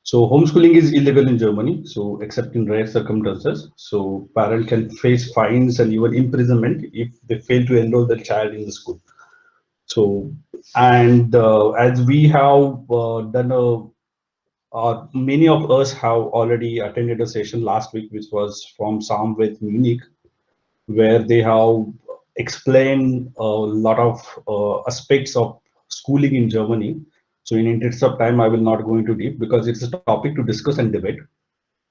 So homeschooling is illegal in Germany, so except in rare circumstances. So parent can face fines and even imprisonment if they fail to enroll their child in the school. So, and as we have done many of us have already attended a session last week, which was from Samved Munich, where they have explained a lot of aspects of schooling in Germany. So in interest of time, I will not go into deep because it's a topic to discuss and debate.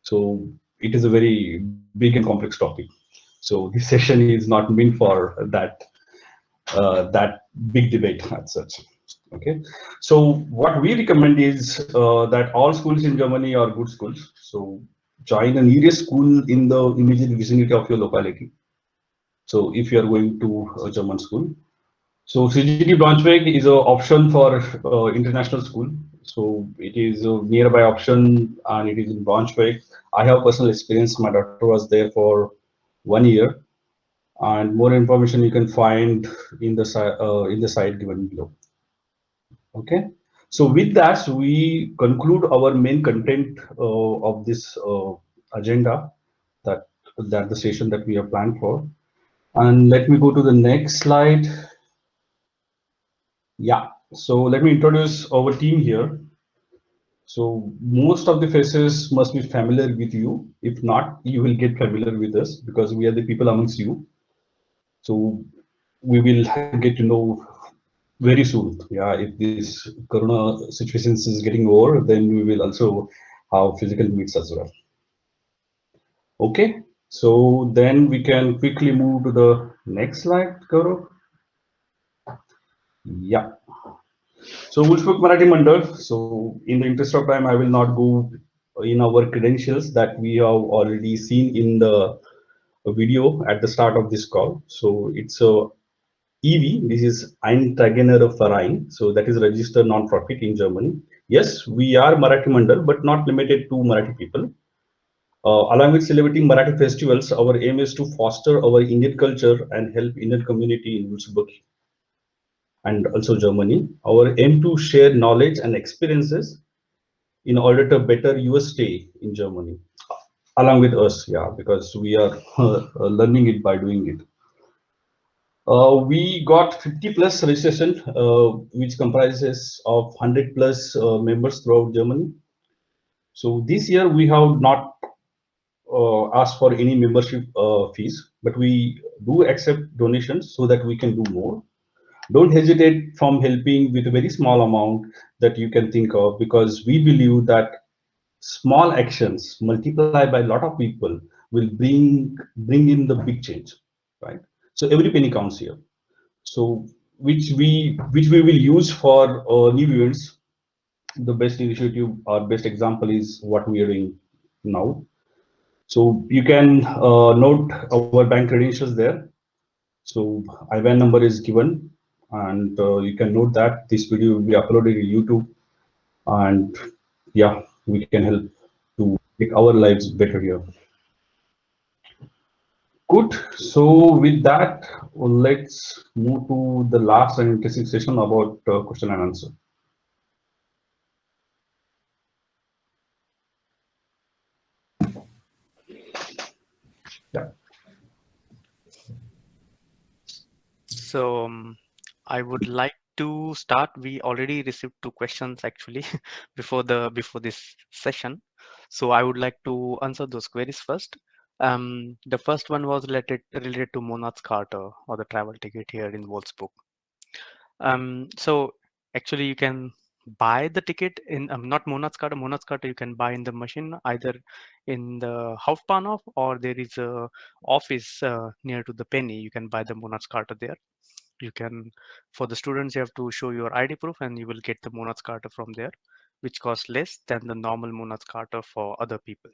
So it is a very big and complex topic. So this session is not meant for that big debate as such. Okay, so what we recommend is that all schools in Germany are good schools. So join a nearest school in the immediate vicinity of your locality. So if you are going to a German school, so CGT Braunschweig is an option for international school. So it is a nearby option and it is in Braunschweig. I have personal experience. My daughter was there for 1 year, and more information you can find in the site given below. Okay, so with that we conclude our main content of this agenda, that the session that we have planned for. And let me go to the next slide. Yeah, so let me introduce our team here. So most of the faces must be familiar with you. If not, you will get familiar with us because we are the people amongst you. So we will get to know very soon. Yeah, if this corona situation is getting over, then we will also have physical meets as well. Okay, so then we can quickly move to the next slide, Gaurav. Yeah. So Wolfsburg Marathi Mandal. So in the interest of time, I will not go in our credentials that we have already seen in the video at the start of this call. So it's a EV, this is Eintragener Verein, so that is registered non-profit in Germany. Yes, we are Marathi Mandal, but not limited to Marathi people. Along with celebrating Marathi festivals, our aim is to foster our Indian culture and help Indian community in Wolfsburg and also Germany. Our aim to share knowledge and experiences in order to better your stay in Germany, along with us, yeah, because we are learning it by doing it. We got 50 plus registration, which comprises of 100 plus members throughout Germany. So this year we have not asked for any membership fees, but we do accept donations so that we can do more. Don't hesitate from helping with a very small amount that you can think of, because we believe that small actions multiplied by a lot of people will bring in the big change, right? So every penny counts here. So which we will use for new events. The best initiative or best example is what we are doing now. So you can note our bank credentials there. So IBAN number is given, and you can note that this video will be uploaded to YouTube, and yeah, we can help to make our lives better here. Good. So with that, let's move to the last and interesting session about question and answer. Yeah. So I would like to start. We already received 2 questions actually before this session. So I would like to answer those queries first. The first one was related to Monatskarte or the travel ticket here in Wolfsburg. So actually you can buy the ticket in not Monatskarte. Monatskarte you can buy in the machine either in the Hauptbahnhof, or there is a office near to the penny. You can buy the Monatskarte there. You can, for the students, you have to show your ID proof and you will get the Monatskarte from there, which costs less than the normal Monatskarte for other people.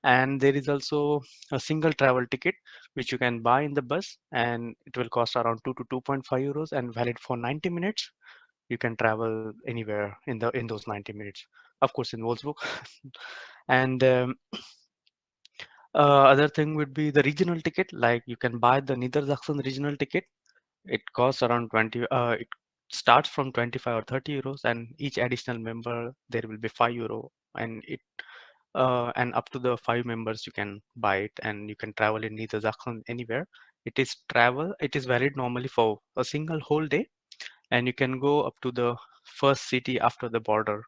And there is also a single travel ticket which you can buy in the bus, and it will cost around 2 to 2.5 euros and valid for 90 minutes. You can travel anywhere in those 90 minutes, of course in Wolfsburg. And other thing would be the regional ticket. Like you can buy the Niedersachsen regional ticket. It costs around 20. It starts from 25 or 30 euros, and each additional member there will be 5 euro, and it and up to the 5 members you can buy it, and you can travel in Niedersachsen anywhere. It is valid normally for a single whole day, and you can go up to the first city after the border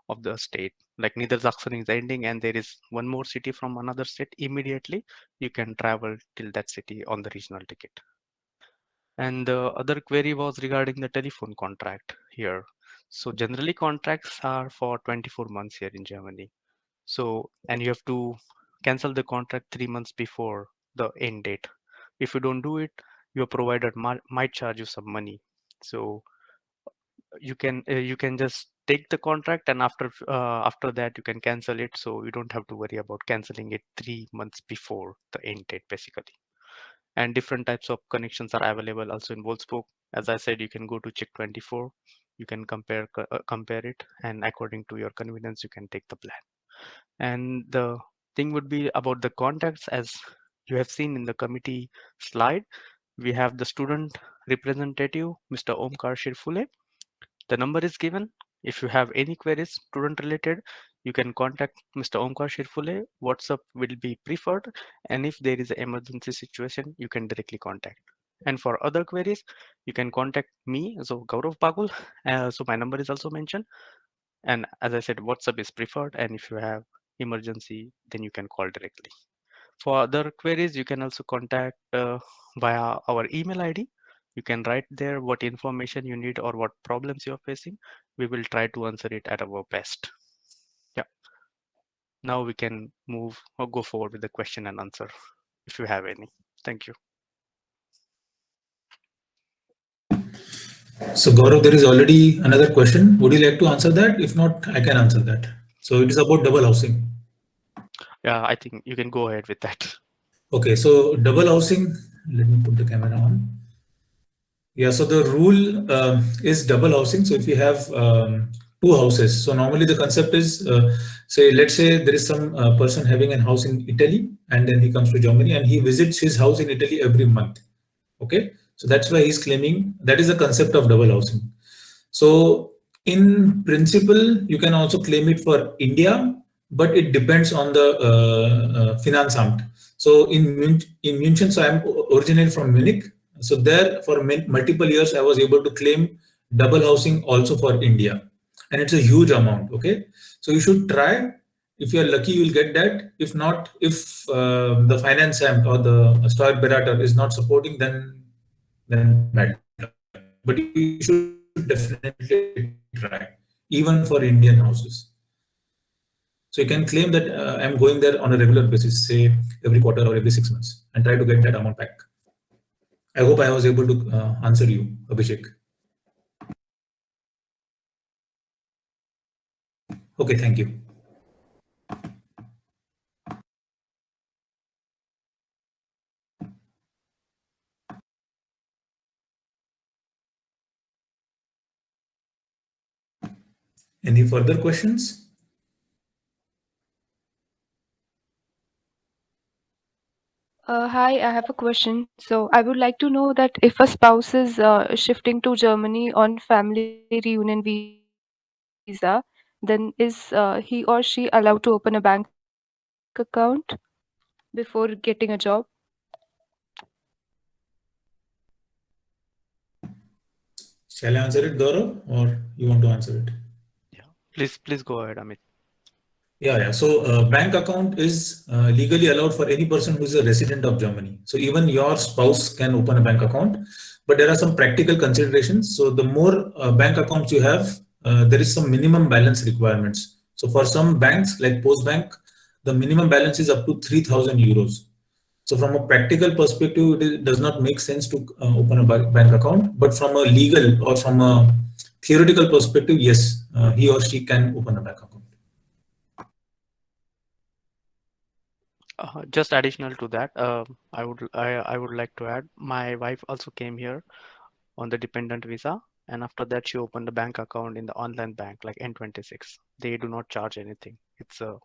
of the state. Like Niedersachsen is ending and there is one more city from another state, immediately you can travel till that city on the regional ticket. And the other query was regarding the telephone contract here. So generally contracts are for 24 months here in Germany. So, and you have to cancel the contract 3 months before the end date. If you don't do it, your provider might charge you some money. So you can just take the contract, and after that you can cancel it. So you don't have to worry about canceling it 3 months before the end date, basically. And different types of connections are available also in Wallsbook. As I said, you can go to check 24. You can compare it, and according to your convenience, you can take the plan. And the thing would be about the contacts. As you have seen in the committee slide, we have the student representative, Mr. Omkar Shirfule. The number is given. If you have any queries student related, you can contact Mr. Omkar Shirfule. WhatsApp will be preferred. And if there is an emergency situation, you can directly contact. And for other queries, you can contact me, so Gaurav Pagul. So my number is also mentioned. And as I said, WhatsApp is preferred. And if you have emergency, then you can call directly. For other queries, you can also contact via our email ID. You can write there what information you need or what problems you're facing. We will try to answer it at our best. Yeah. Now we can move or go forward with the question and answer if you have any. Thank you. So Gaurav, there is already another question. Would you like to answer that? If not, I can answer that. So it is about double housing. Yeah, I think you can go ahead with that. Okay, so double housing, let me put the camera on. Yeah, so the rule is double housing. So if you have 2 houses, so normally the concept is, let's say there is some person having a house in Italy, and then he comes to Germany and he visits his house in Italy every month. Okay, so that's why he's claiming that is the concept of double housing. So in principle, you can also claim it for India, but it depends on the Finanzamt. So in München, so I'm originally from Munich. So there for multiple years, I was able to claim double housing also for India. And it's a huge amount, okay? So you should try. If you're lucky, you'll get that. If not, if the Finanzamt or the Steuerberater is not supporting, then bad luck. But you should definitely try, even for Indian houses. So you can claim that I'm going there on a regular basis, say every quarter or every 6 months, and try to get that amount back. I hope I was able to answer you, Abhishek. Okay, thank you. Any further questions? Hi, I have a question. So I would like to know that if a spouse is shifting to Germany on family reunion visa, then is he or she allowed to open a bank account before getting a job? Shall I answer it, Gaurav, or you want to answer it? Yeah, please go ahead, Amit. Yeah. So bank account is legally allowed for any person who is a resident of Germany. So even your spouse can open a bank account, but there are some practical considerations. So the more bank accounts you have, there is some minimum balance requirements. So for some banks like Post Bank, the minimum balance is up to 3,000 euros. So from a practical perspective, it does not make sense to open a bank account. But from a legal or from a theoretical perspective, yes, he or she can open a bank account. Just additional to that, I would like to add, my wife also came here on the dependent visa, and after that she opened a bank account in the online bank like N26. They do not charge anything. It's a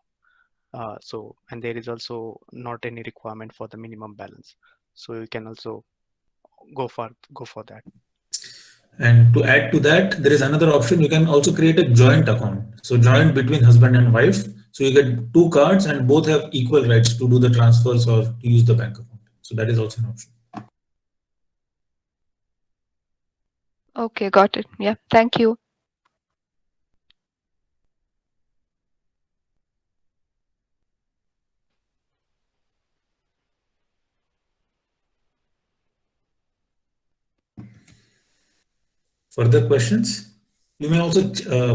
so, and there is also not any requirement for the minimum balance, so you can also go for that. And to add to that, there is another option. You can also create a joint account. So joint between husband and wife. So you get two cards and both have equal rights to do the transfers or to use the bank account. So that is also an option. Okay, got it. Yeah, thank you. Further questions? You may also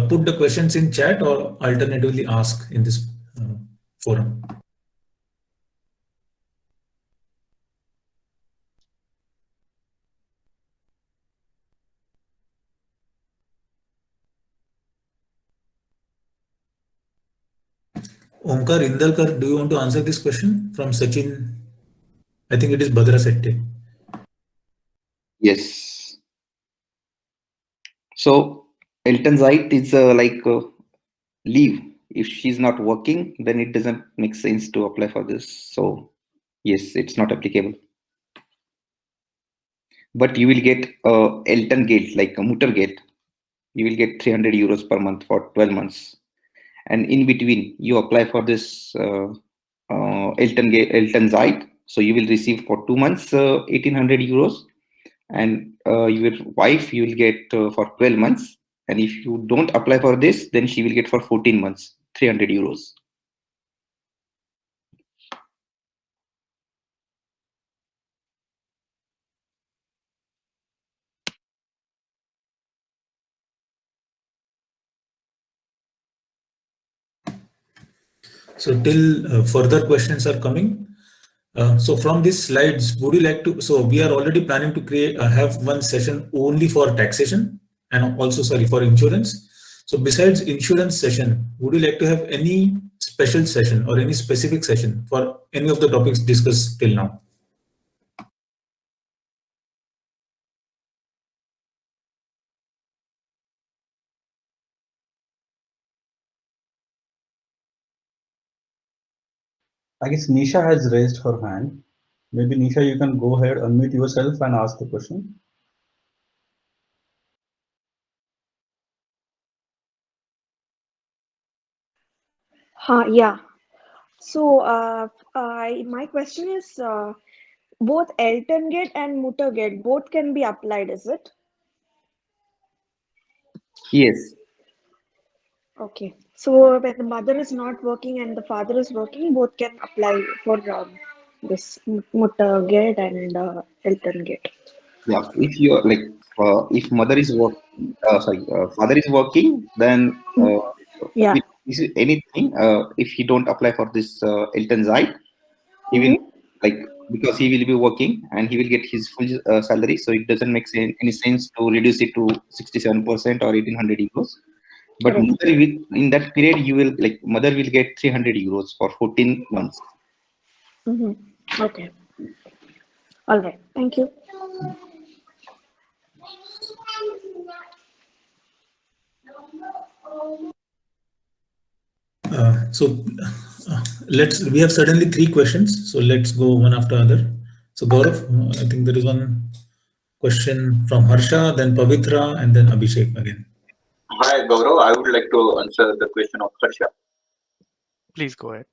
put the questions in chat or alternatively ask in this forum. Omkar Indalkar, do you want to answer this question from Sachin? I think it is Badra Sette. Yes. So Elternzeit is like leave. If she's not working, then it doesn't make sense to apply for this. So yes, it's not applicable. But you will get Elterngeld, like a Muttergeld. You will get 300 euros per month for 12 months. And in between, you apply for this Elternzeit. So you will receive for 2 months 1,800 euros. And your wife, you will get for 12 months. And if you don't apply for this, then she will get for 14 months, 300 euros. So till further questions are coming. So from these slides, would you like to, so we are already planning to create, have one session only for taxation and also, sorry, for insurance. So besides insurance session, would you like to have any special session or any specific session for any of the topics discussed till now? I guess Nisha has raised her hand. Maybe Nisha, you can go ahead, unmute yourself and ask the question. Yeah. So, my question is, both Elterngeld and Muttergeld, both can be applied, is it? Yes. Okay. So, when the mother is not working and the father is working, both can apply for this Muttergeld and Elterngeld. Yeah. If you're like, if mother is father is working, then Yeah. anything. If he don't apply for this Elternzeit, he will because he will be working and he will get his full salary. So it doesn't make any sense to reduce it to 67% or 1,800 euros. But mother will, in that period, you will mother will get 300 euros for 14 months. Okay. All right. Thank you. We have certainly 3 questions. So let's go one after other. So Gaurav, I think there is one question from Harsha, then Pavitra, and then Abhishek again. Hi, Gaurav. I would like to answer the question of Harsha. Please go ahead.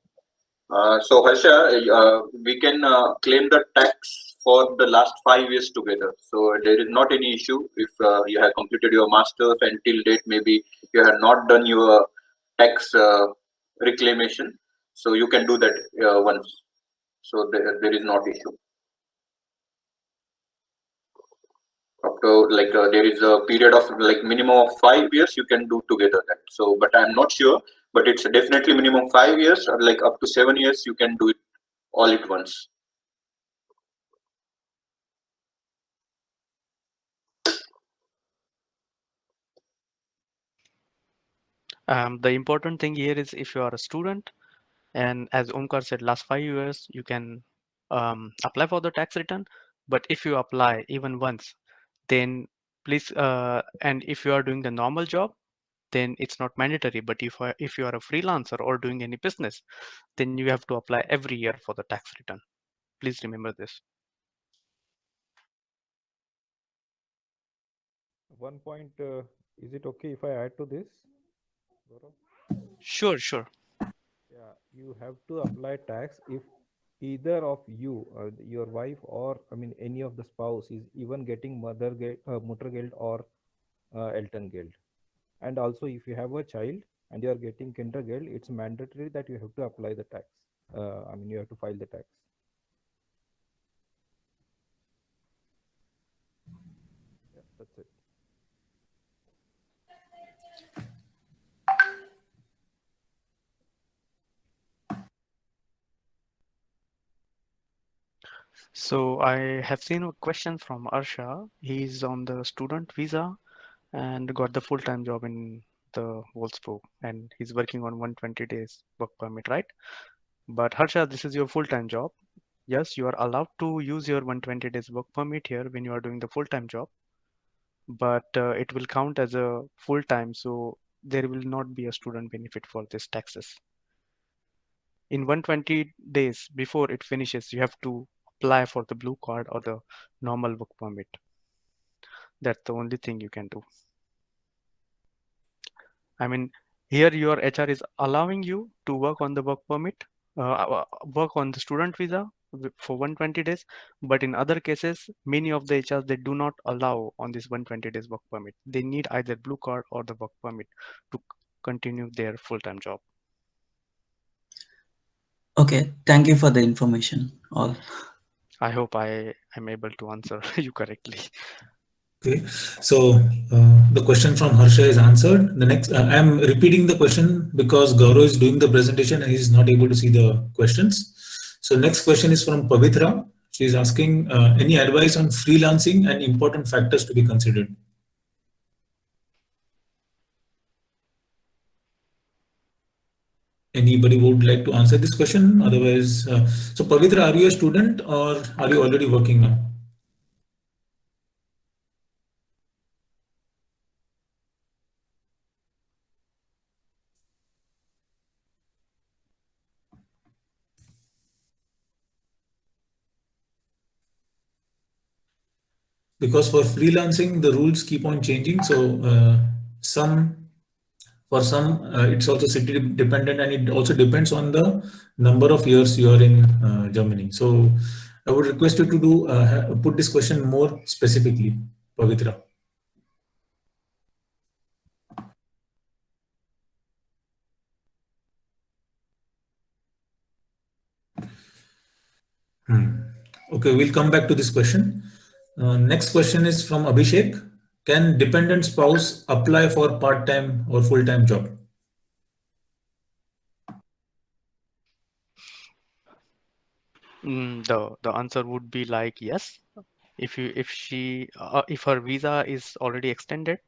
So Harsha, we can claim the tax for the last 5 years together. So there is not any issue if you have completed your master's and till date maybe you have not done your tax reclamation. So you can do that once. So there is not issue. up to like there is a period of like minimum of 5 years you can do together that. So, but I'm not sure, but it's definitely minimum 5 years or like up to 7 years you can do it all at once. The important thing here is if you are a student, and as Omkar said, last 5 years you can apply for the tax return. But if you apply even once, then please, and if you are doing the normal job, then it's not mandatory. But if you are a freelancer or doing any business, then you have to apply every year for the tax return. Please remember this. One point, is it okay if I add to this, Gaurav? Sure, sure. Yeah, you have to apply tax if either of you, your wife or I mean any of the spouse is even getting Muttergeld or Elterngeld. And also if you have a child and you are getting Kindergeld, it's mandatory that you have to apply the tax. I mean you have to file the tax. Yeah, that's it. So I have seen a question from Arsha. He's on the student visa and got the full-time job in the Wolfsburg, and he's working on 120 days work permit, right? But Harsha, this is your full-time job. Yes, you are allowed to use your 120 days work permit here when you are doing the full-time job, but it will count as a full-time, so there will not be a student benefit for this taxes. In 120 days before it finishes, you have to apply for the blue card or the normal work permit. That's the only thing you can do. I mean, here your HR is allowing you to work on the work permit, work on the student visa for 120 days. But in other cases, many of the HRs, they do not allow on this 120 days work permit. They need either blue card or the work permit to continue their full-time job. Okay, thank you for the information all. I hope I am able to answer you correctly. Okay, so the question from Harsha is answered. The next, I am repeating the question because Gaurav is doing the presentation and he is not able to see the questions. So next question is from Pavitra. She is asking any advice on freelancing and important factors to be considered. Anybody would like to answer this question? Otherwise, so Pavitra, are you a student or are you already working now? Because for freelancing, the rules keep on changing. So for some, it's also city dependent, and it also depends on the number of years you are in Germany. So I would request you to do put this question more specifically, Pavitra. Okay, we'll come back to this question. Next question is from Abhishek. Can dependent spouse apply for part-time or full-time job? The answer would be like yes. If her visa is already extended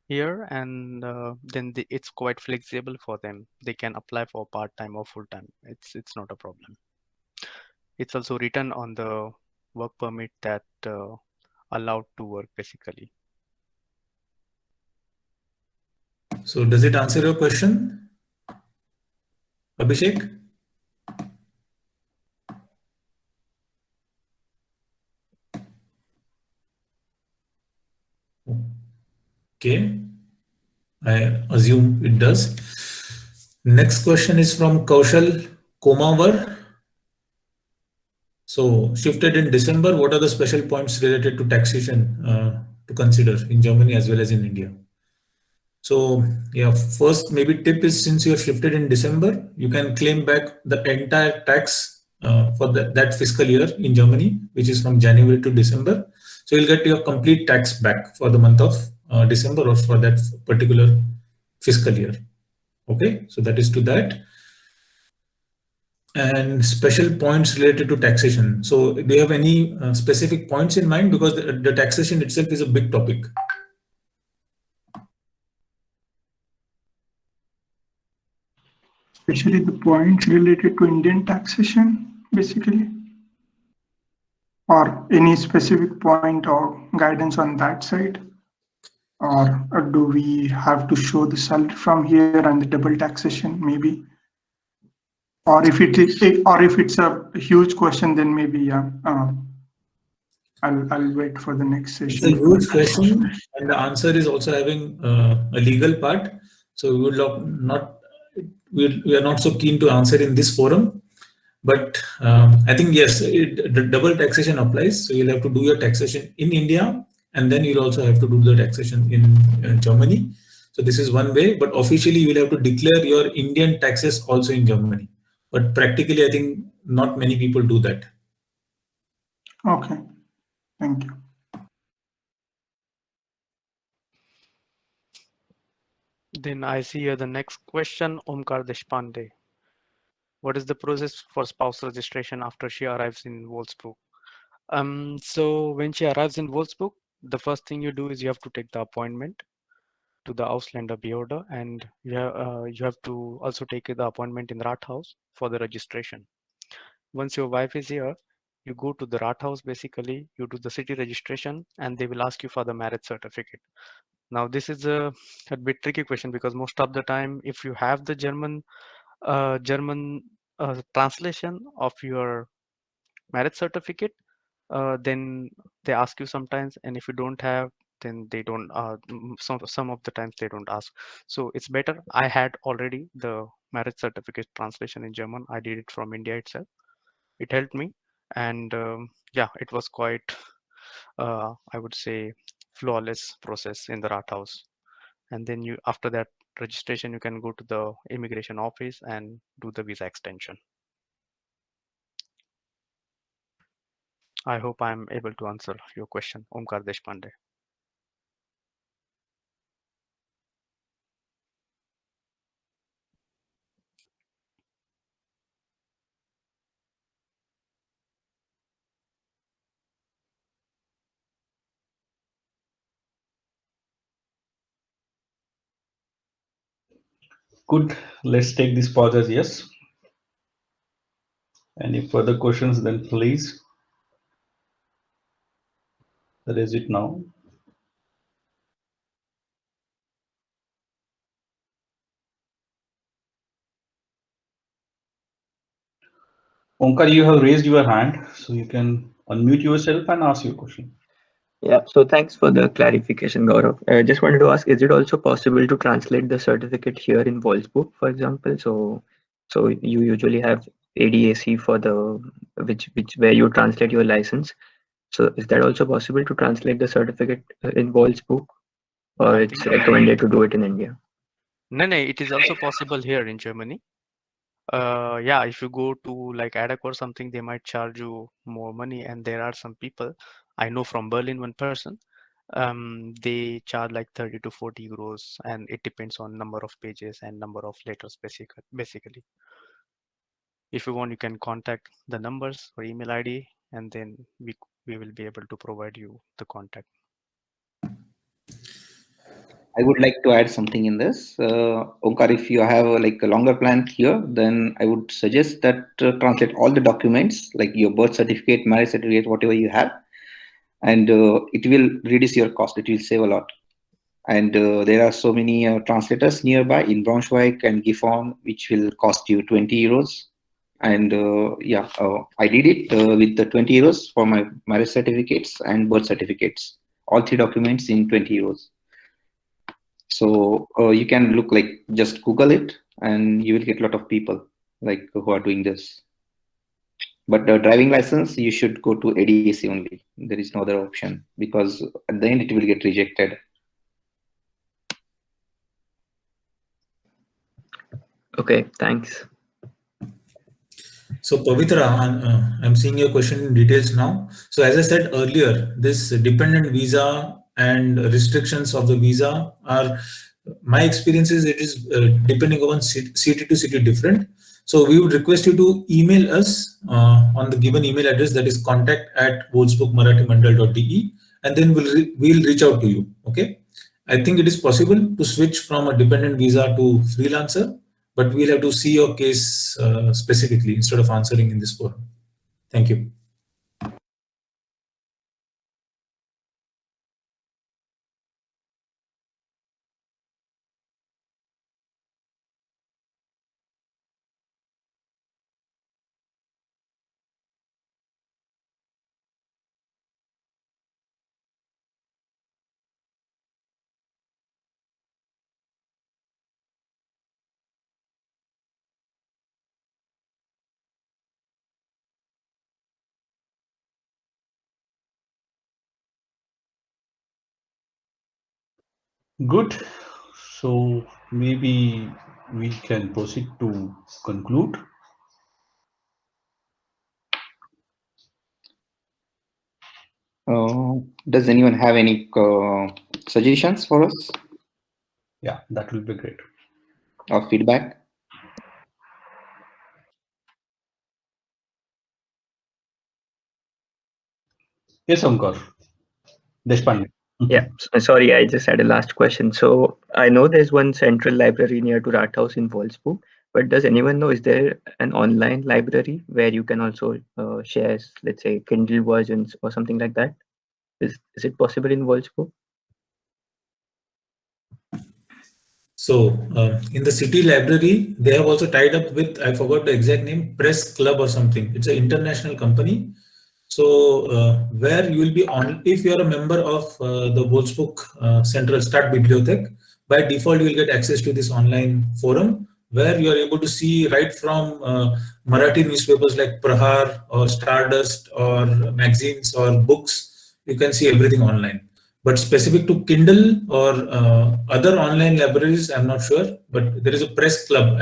here, and then it's quite flexible for them. They can apply for part-time or full-time. It's not a problem. It's also written on the work permit that allowed to work basically. So does it answer your question, Abhishek? Okay, I assume it does. Next question is from Kaushal Komawar. So shifted in December, what are the special points related to taxation to consider in Germany as well as in India? So yeah, first maybe tip is, since you have shifted in December, you can claim back the entire tax for that fiscal year in Germany, which is from January to December. So you'll get your complete tax back for the month of December or for that particular fiscal year. Okay, so that is to that. And special points related to taxation. So do you have any specific points in mind? Because the taxation itself is a big topic. Especially the points related to Indian taxation, basically, or any specific point or guidance on that side, or do we have to show the salary from here and the double taxation maybe, or if it's a huge question, then maybe yeah, I'll wait for the next session. It's a huge question, and the answer is also having a legal part. So we are not so keen to answer in this forum. But I think yes, the double taxation applies. So you'll have to do your taxation in India, and then you'll also have to do the taxation in Germany. So this is one way. But officially, you'll have to declare your Indian taxes also in Germany. But practically, I think not many people do that. Okay, thank you. Then I see here the next question, Omkar Deshpande. What is the process for spouse registration after she arrives in Wolfsburg? So when she arrives in Wolfsburg, the first thing you do is you have to take the appointment to the Ausländer Behörde, and you have to also take the appointment in Rathaus for the registration. Once your wife is here, you go to the Rathaus, basically, you do the city registration, and they will ask you for the marriage certificate. Now, this is a bit tricky question because most of the time, if you have the German translation of your marriage certificate, then they ask you sometimes, and if you don't have, then they don't. Some of the times they don't ask. So it's better. I had already the marriage certificate translation in German. I did it from India itself. It helped me, and yeah, it was quite, I would say, flawless process in the Rathaus. And then you, after that registration, you can go to the immigration office and do the visa extension. I hope I'm able to answer your question, Omkar Deshpande. Good. Let's take this pause as yes. Any further questions, then please raise it now. Omkar, you have raised your hand, so you can unmute yourself and ask your question. Yeah, so thanks for the clarification, Gaurav. I just wanted to ask, is it also possible to translate the certificate here in Wallsbook, for example? So you usually have ADAC for the which where you translate your license. So is that also possible to translate the certificate in Wallsbook, or it's recommended to do it in India? No, it is also possible here in Germany. Yeah, if you go to like ADAC or something, they might charge you more money. And there are some people, I know from Berlin, one person, they charge like 30 to 40 euros, and it depends on number of pages and number of letters, basically. If you want, you can contact the numbers or email ID, and then we will be able to provide you the contact. I would like to add something in this. Omkar, if you have like a longer plan here, then I would suggest that translate all the documents, like your birth certificate, marriage certificate, whatever you have, and it will reduce your cost. It will save a lot. And there are so many translators nearby in Braunschweig and Gifhorn, which will cost you 20 euros. And yeah, I did it with the 20 euros for my marriage certificates and birth certificates. All three documents in 20 euros. So you can look like just Google it, and you will get a lot of people like who are doing this. But the driving license, you should go to ADAC only. There is no other option, because at the end it will get rejected. Okay, thanks. So Pavitra, I'm seeing your question in details now. So as I said earlier, this dependent visa and restrictions of the visa are, my experience is it is depending on city to city different. So we would request you to email us on the given email address, that is contact@wolfsbook.marathi.mandal.de, and then we'll reach out to you. Okay. I think it is possible to switch from a dependent visa to freelancer, but we'll have to see your case specifically instead of answering in this forum. Thank you. Good. So maybe we can proceed to conclude. Does anyone have any suggestions for us Yeah, that will be great. or feedback? Yes, Omkar. Deshpande. Yeah, sorry, I just had a last question. So I know there's one central library near to Rathaus in Wolfsburg, but does anyone know, is there an online library where you can also share, let's say, Kindle versions or something like that? Is it possible in Wolfsburg? So in the city library, they have also tied up with, I forgot the exact name, Press Club or something. It's an international company. So where you will be on, if you are a member of the Wallsbook Central Start Bibliothek, by default you will get access to this online forum where you are able to see right from Marathi newspapers like Prahar or Stardust or magazines or books. You can see everything online. But specific to Kindle or other online libraries, I'm not sure. But there is a press club.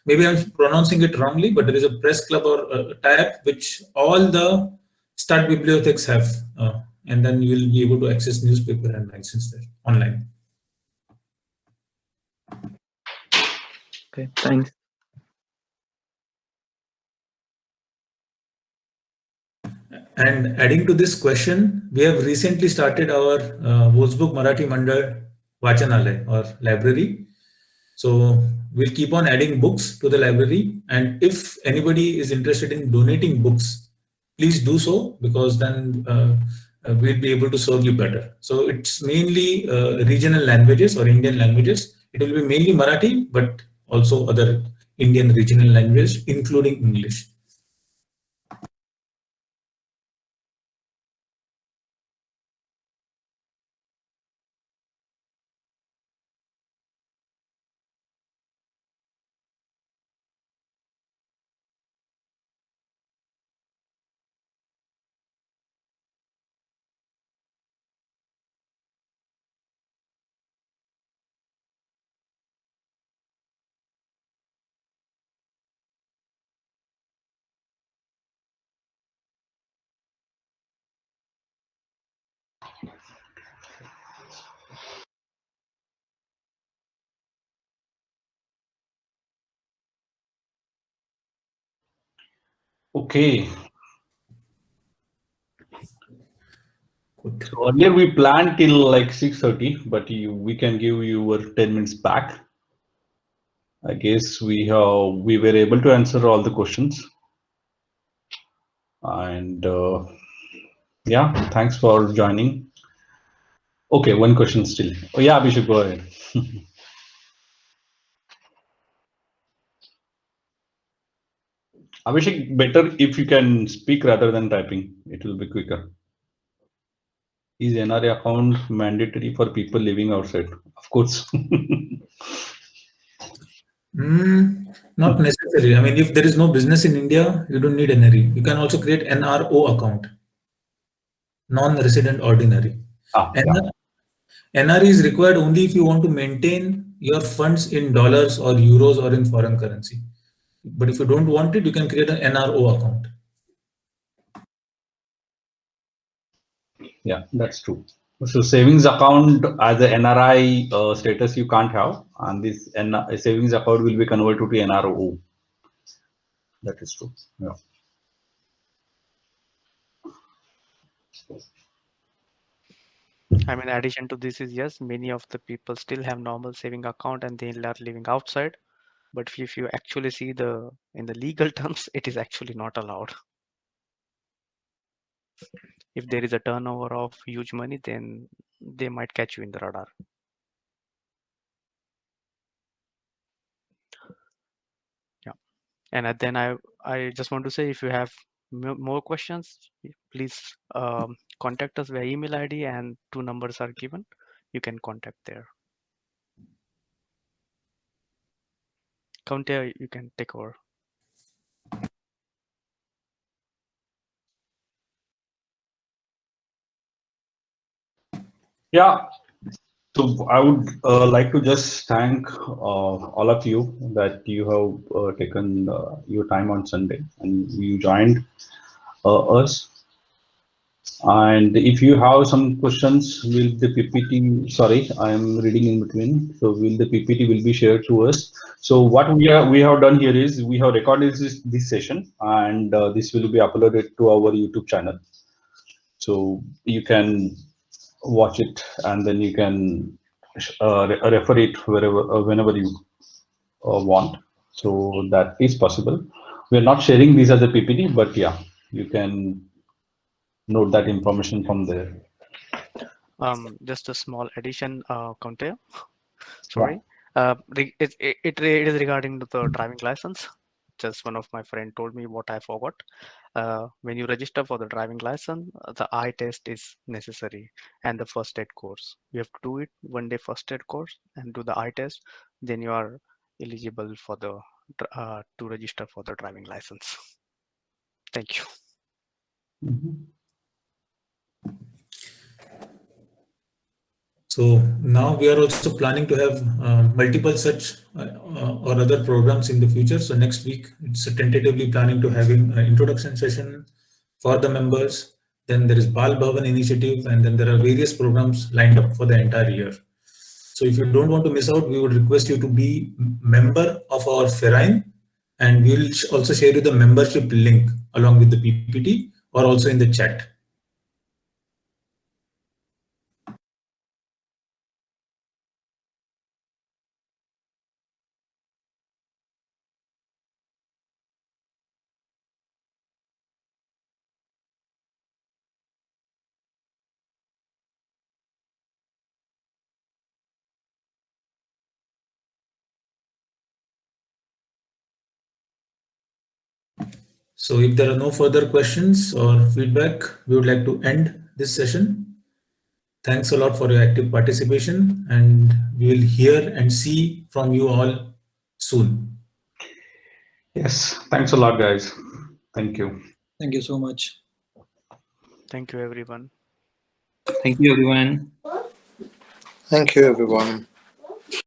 Maybe I'm pronouncing it wrongly, but there is a press club or a tab which all the Start bibliotheks have, and then you will be able to access newspaper and magazines there online. Okay, thanks. And adding to this question, we have recently started our Wallsbook Marathi Mandal Vachanalay or library. So we'll keep on adding books to the library. And if anybody is interested in donating books, please do so, because then we'll be able to serve you better. So it's mainly regional languages or Indian languages. It will be mainly Marathi, but also other Indian regional languages, including English. Okay. So earlier we planned till like 6:30, but we can give you 10 minutes back. I guess we were able to answer all the questions. And yeah, thanks for joining. Okay, one question still. Oh yeah, Abhishek, go ahead. Abhishek, better if you can speak rather than typing. It will be quicker. Is NRA account mandatory for people living outside? Of course. Not necessary. I mean, if there is no business in India, you don't need NRE. You can also create NRO account, non-resident ordinary. NRE is required only if you want to maintain your funds in dollars or euros or in foreign currency. But if you don't want it, you can create an NRO account. Yeah, that's true. So savings account as a NRI status you can't have, and this savings account will be converted to NRO. That is true. Yeah. I mean, addition to this is, yes, many of the people still have normal saving account and they are living outside. But if you actually see in the legal terms, it is actually not allowed. If there is a turnover of huge money, then they might catch you in the radar. Yeah. And then I just want to say, if you have more questions, please contact us via email ID, and 2 numbers are given. You can contact there. Counter, you can take over. Yeah. So I would like to just thank all of you that you have taken your time on Sunday and you joined us. And if you have some questions, will the PPT? Sorry, I am reading in between. So will the PPT will be shared to us? So what we have done here is we have recorded this session, and this will be uploaded to our YouTube channel. So you can watch it, and then you can refer it whenever you want. So that is possible. We are not sharing these as a PPT, but yeah, you can note that information from there. Just a small addition, Counter. Sorry. It is regarding the driving license. Just one of my friend told me what I forgot. When you register for the driving license, the eye test is necessary and the first aid course. You have to do it 1 day first aid course and do the eye test. Then you are eligible for the to register for the driving license. Thank you. So now we are also planning to have multiple such or other programs in the future. So next week, it's tentatively planning to having an introduction session for the members. Then there is Bal Bhavan initiative, and then there are various programs lined up for the entire year. So if you don't want to miss out, we would request you to be member of our Ferine, and we'll also share you the membership link along with the PPT or also in the chat. So if there are no further questions or feedback, we would like to end this session. Thanks a lot for your active participation, and we will hear and see from you all soon. Yes, thanks a lot, guys. Thank you. Thank you so much. Thank you, everyone. Thank you, everyone. Thank you, everyone.